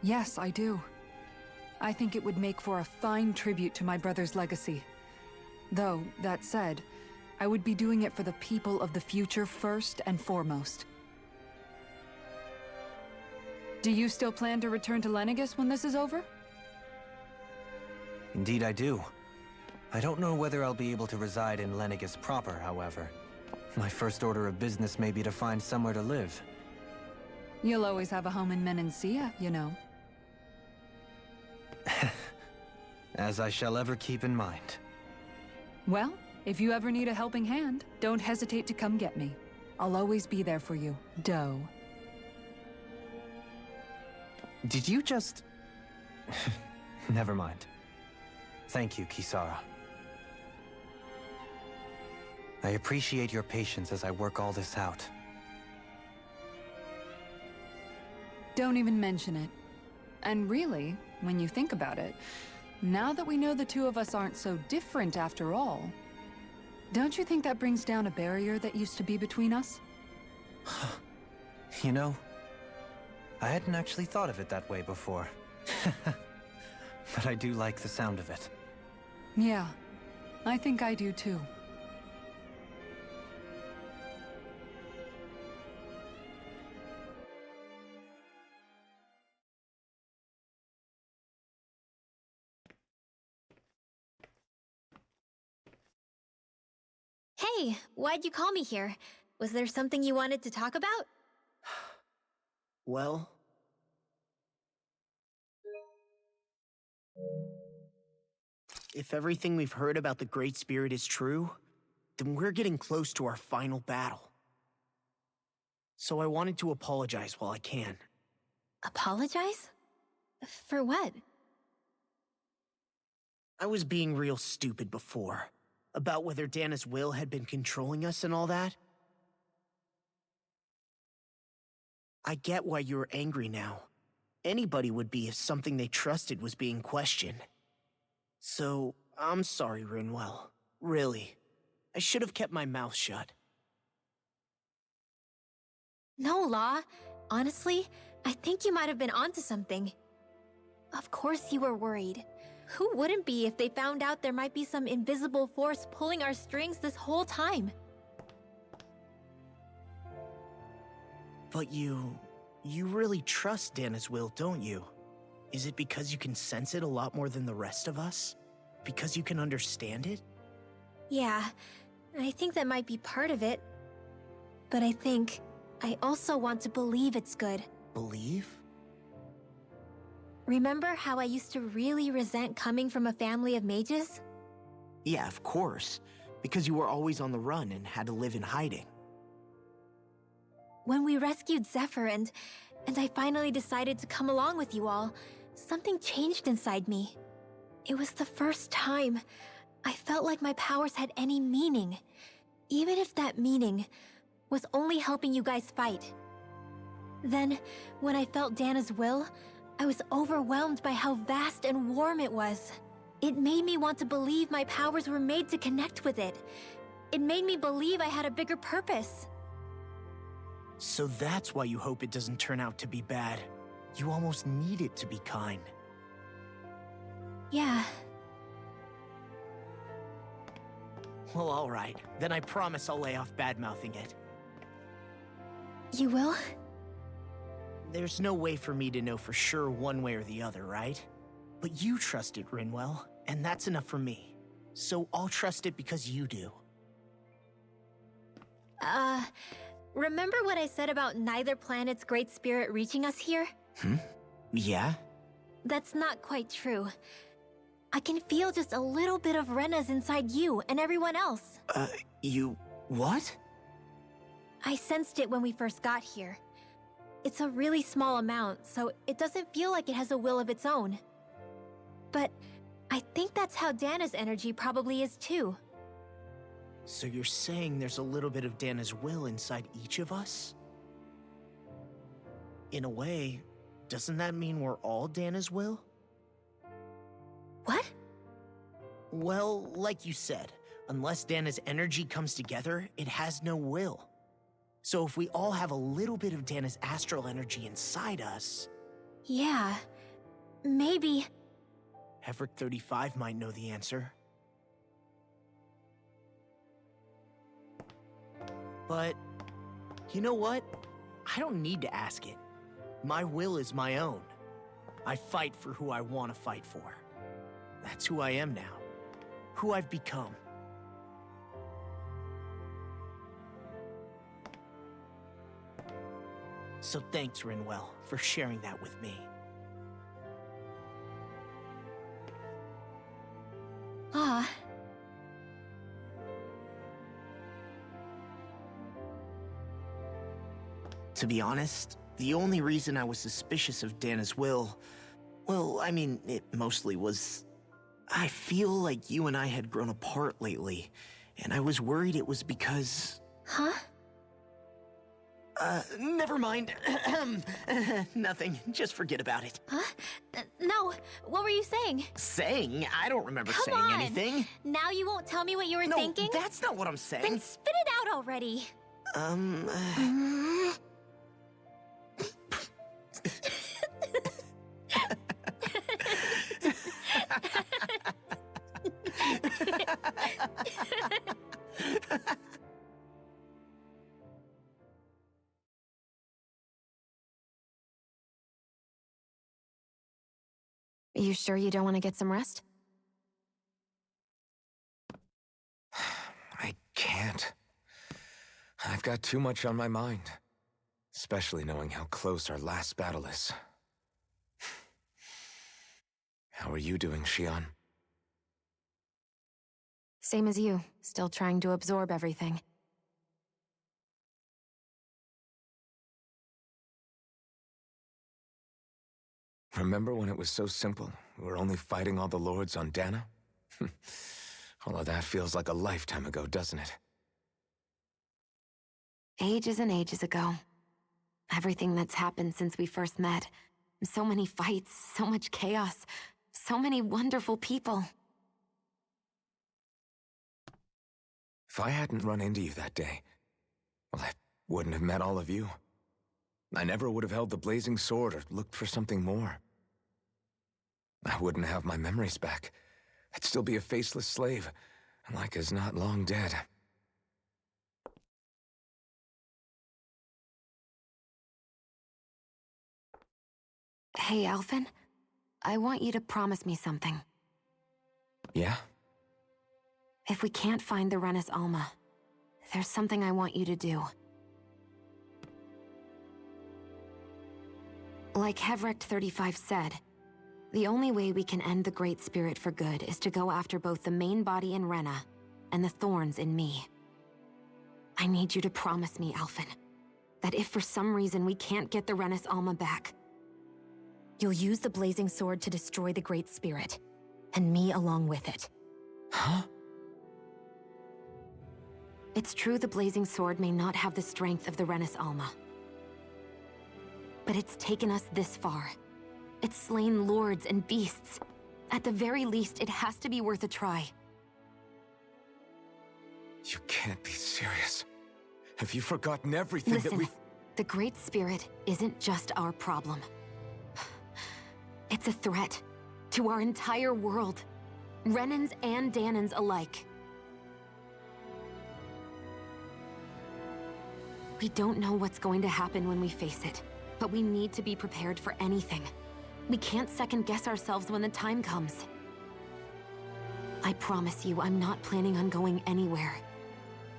Yes, I do. I think it would make for a fine tribute to my brother's legacy. Though, that said, I would be doing it for the people of the future first and foremost. Do you still plan to return to Lenegis when this is over? Indeed I do. I don't know whether I'll be able to reside in Lenegis proper, however. My first order of business may be to find somewhere to live. You'll always have a home in Menancia, you know. As I shall ever keep in mind. Well, if you ever need a helping hand, don't hesitate to come get me. I'll always be there for you, Doe. Did you just... Never mind. Thank you, Kisara. I appreciate your patience as I work all this out. Don't even mention it. And really, when you think about it, now that we know the two of us aren't so different after all, don't you think that brings down a barrier that used to be between us? You know, I hadn't actually thought of it that way before. But I do like the sound of it. Yeah, I think I do too. Hey, why'd you call me here? Was there something you wanted to talk about? Well... if everything we've heard about the Great Spirit is true, then we're getting close to our final battle. So I wanted to apologize while I can. Apologize? For what? I was being real stupid before. About whether Dana's will had been controlling us and all that. I get why you're angry now. Anybody would be if something they trusted was being questioned. So, I'm sorry, Rinwell. Really. I should have kept my mouth shut. No, Law. Honestly, I think you might have been onto something. Of course you were worried. Who wouldn't be if they found out there might be some invisible force pulling our strings this whole time? But you really trust Dana's will, don't you? Is it because you can sense it a lot more than the rest of us? Because you can understand it? Yeah, I think that might be part of it. But I think I also want to believe it's good. Believe? Remember how I used to really resent coming from a family of mages? Yeah, of course. Because you were always on the run and had to live in hiding. When we rescued Zephyr and I finally decided to come along with you all, something changed inside me. It was the first time I felt like my powers had any meaning, even if that meaning was only helping you guys fight. Then, when I felt Dana's will, I was overwhelmed by how vast and warm it was. It made me want to believe my powers were made to connect with it. It made me believe I had a bigger purpose. So that's why you hope it doesn't turn out to be bad. You almost need it to be kind. Yeah. Well, alright. Then I promise I'll lay off bad-mouthing it. You will? There's no way for me to know for sure one way or the other, right? But you trust it, Rinwell, and that's enough for me. So I'll trust it because you do. Remember what I said about neither planet's Great Spirit reaching us here? Yeah? That's not quite true. I can feel just a little bit of Rena's inside you and everyone else. What? I sensed it when we first got here. It's a really small amount, so it doesn't feel like it has a will of its own. But I think that's how Dana's energy probably is too. So you're saying there's a little bit of Dana's will inside each of us? In a way, doesn't that mean we're all Dana's will? What? Well, like you said, unless Dana's energy comes together, it has no will. So if we all have a little bit of Dana's astral energy inside us... Yeah, maybe... Everett 35 might know the answer. But, you know what? I don't need to ask it. My will is my own. I fight for who I want to fight for. That's who I am now. Who I've become. So thanks, Rinwell, for sharing that with me. Ah. To be honest, the only reason I was suspicious of Dana's will... Well, I mean, it mostly was... I feel like you and I had grown apart lately, and I was worried it was because... Huh? Never mind. Nothing. Just forget about it. Huh? No, what were you saying? Saying? I don't remember Come saying on. anything. Now you won't tell me what you were thinking? No, that's not what I'm saying. Then spit it out already. You sure you don't want to get some rest? I can't. I've got too much on my mind. Especially knowing how close our last battle is. How are you doing, Xion? Same as you, still trying to absorb everything. Remember when it was so simple? We were only fighting all the lords on Dana? All of that feels like a lifetime ago, doesn't it? Ages and ages ago. Everything that's happened since we first met. So many fights, so much chaos, so many wonderful people. If I hadn't run into you that day, well, I wouldn't have met all of you. I never would have held the blazing sword or looked for something more. I wouldn't have my memories back. I'd still be a faceless slave, like as not long dead. Hey, Alphen. I want you to promise me something. Yeah? If we can't find the Renis Alma, there's something I want you to do. Like Hevrect 35 said, the only way we can end the Great Spirit for good is to go after both the main body in Rena and the thorns in me. I need you to promise me, Alphen, that if for some reason we can't get the Renis Alma back, you'll use the blazing sword to destroy the Great Spirit, and me along with it. Huh? It's true the blazing sword may not have the strength of the Renis Alma. But it's taken us this far. It's slain lords and beasts. At the very least, it has to be worth a try. You can't be serious. Have you forgotten everything Listen, that we... the Great Spirit isn't just our problem. It's a threat to our entire world. Renans and Danans alike. We don't know what's going to happen when we face it, but we need to be prepared for anything. We can't second-guess ourselves when the time comes. I promise you, I'm not planning on going anywhere.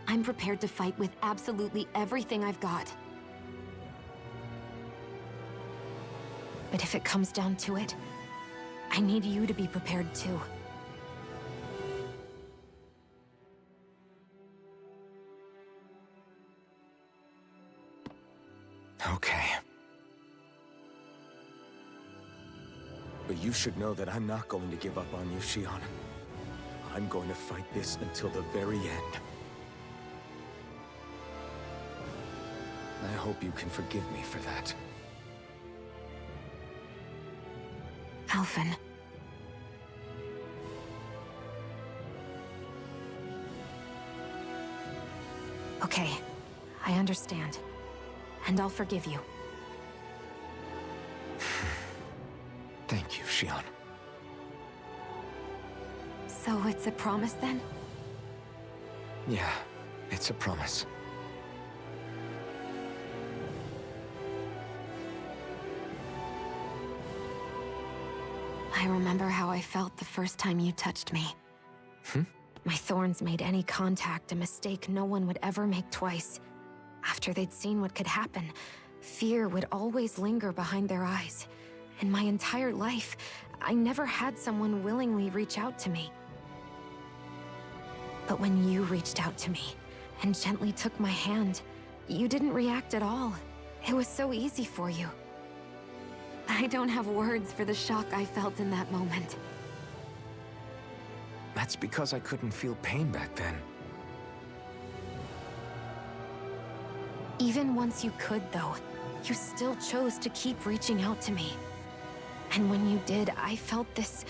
I'm prepared to fight with absolutely everything I've got. But if it comes down to it, I need you to be prepared too. Okay. But you should know that I'm not going to give up on you, Xion. I'm going to fight this until the very end. I hope you can forgive me for that. Alphen. Okay, I understand. And I'll forgive you. Thank you, Xion. So it's a promise then? Yeah, it's a promise. I remember how I felt the first time you touched me. My thorns made any contact a mistake no one would ever make twice. After they'd seen what could happen, fear would always linger behind their eyes. In my entire life, I never had someone willingly reach out to me. But when you reached out to me and gently took my hand, you didn't react at all. It was so easy for you. I don't have words for the shock I felt in that moment. That's because I couldn't feel pain back then. Even once you could, though, you still chose to keep reaching out to me. And when you did, I felt this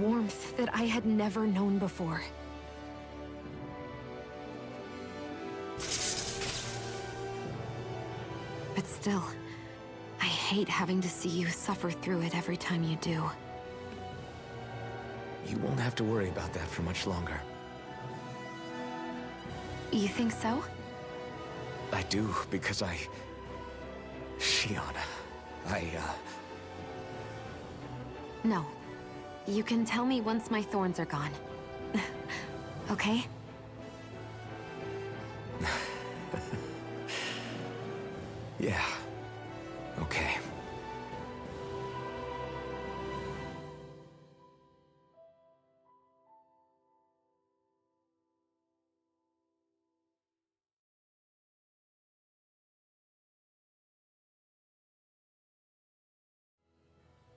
warmth that I had never known before. But still, I hate having to see you suffer through it every time you do. You won't have to worry about that for much longer. You think so? I do, because Xion, No, You can tell me once my thorns are gone. Okay? Yeah. Okay.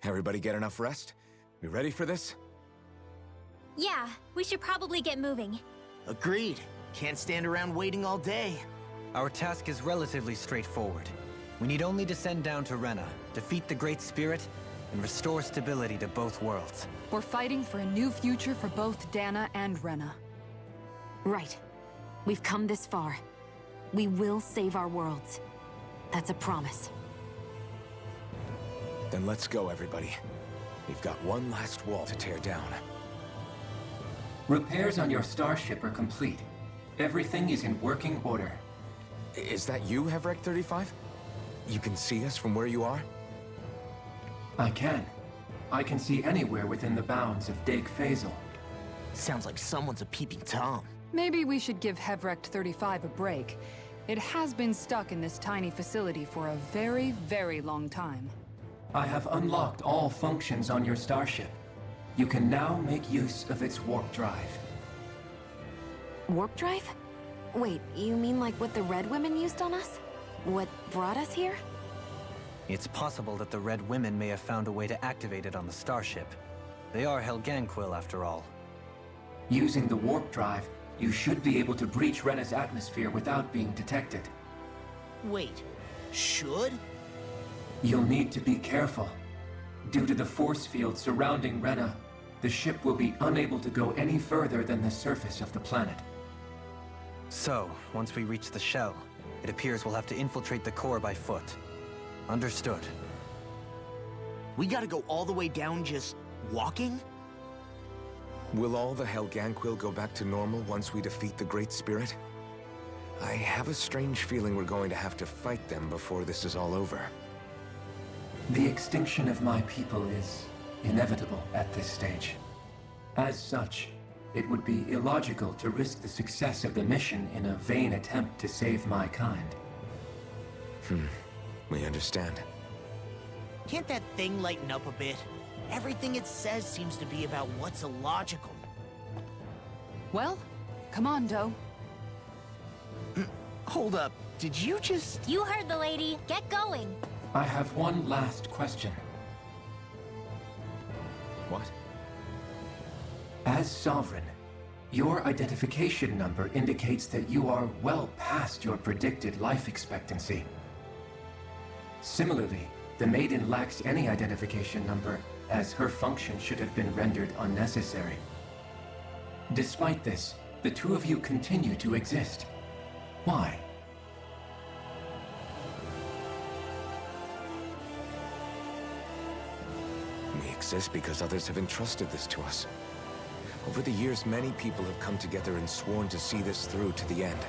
Everybody get enough rest? We ready for this? Yeah, we should probably get moving. Agreed. Can't stand around waiting all day. Our task is relatively straightforward. We need only descend down to Rena, defeat the Great Spirit, and restore stability to both worlds. We're fighting for a new future for both Dana and Rena. Right. We've come this far. We will save our worlds. That's a promise. Then let's go, everybody. We've got one last wall to tear down. Repairs on your starship are complete. Everything is in working order. Is that you, Hevrek 35? You can see us from where you are? I can. I can see anywhere within the bounds of Dake Faisal. Sounds like someone's a peeping Tom. Maybe we should give Hevrect 35 a break. It has been stuck in this tiny facility for a very, very long time. I have unlocked all functions on your starship. You can now make use of its warp drive. Warp drive? Wait, you mean like what the Red Women used on us? What brought us here? It's possible that the Red Women may have found a way to activate it on the starship. They are Helganquil, after all. Using the warp drive, you should be able to breach Rena's atmosphere without being detected. Wait, should? You'll need to be careful. Due to the force field surrounding Rena, the ship will be unable to go any further than the surface of the planet. So, once we reach the shell, it appears we'll have to infiltrate the core by foot. Understood. We gotta go all the way down just walking? Will all the Helganquil go back to normal once we defeat the Great Spirit? I have a strange feeling we're going to have to fight them before this is all over. The extinction of my people is inevitable at this stage. As such, it would be illogical to risk the success of the mission in a vain attempt to save my kind. We understand. Can't that thing lighten up a bit? Everything it says seems to be about what's illogical. Well, come on, Doe. Hold up, did you just... You heard the lady. Get going. I have one last question. What? As Sovereign, your identification number indicates that you are well past your predicted life expectancy. Similarly, the Maiden lacks any identification number, as her function should have been rendered unnecessary. Despite this, the two of you continue to exist. Why? We exist because others have entrusted this to us. Over the years, many people have come together and sworn to see this through to the end.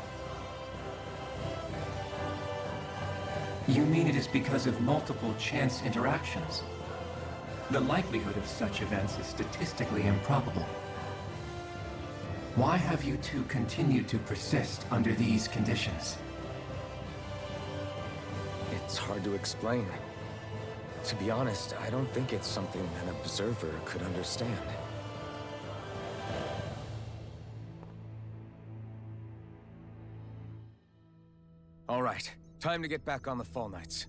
You mean it is because of multiple chance interactions? The likelihood of such events is statistically improbable. Why have you two continued to persist under these conditions? It's hard to explain. To be honest, I don't think it's something an observer could understand. All right, time to get back on the Fall Knights.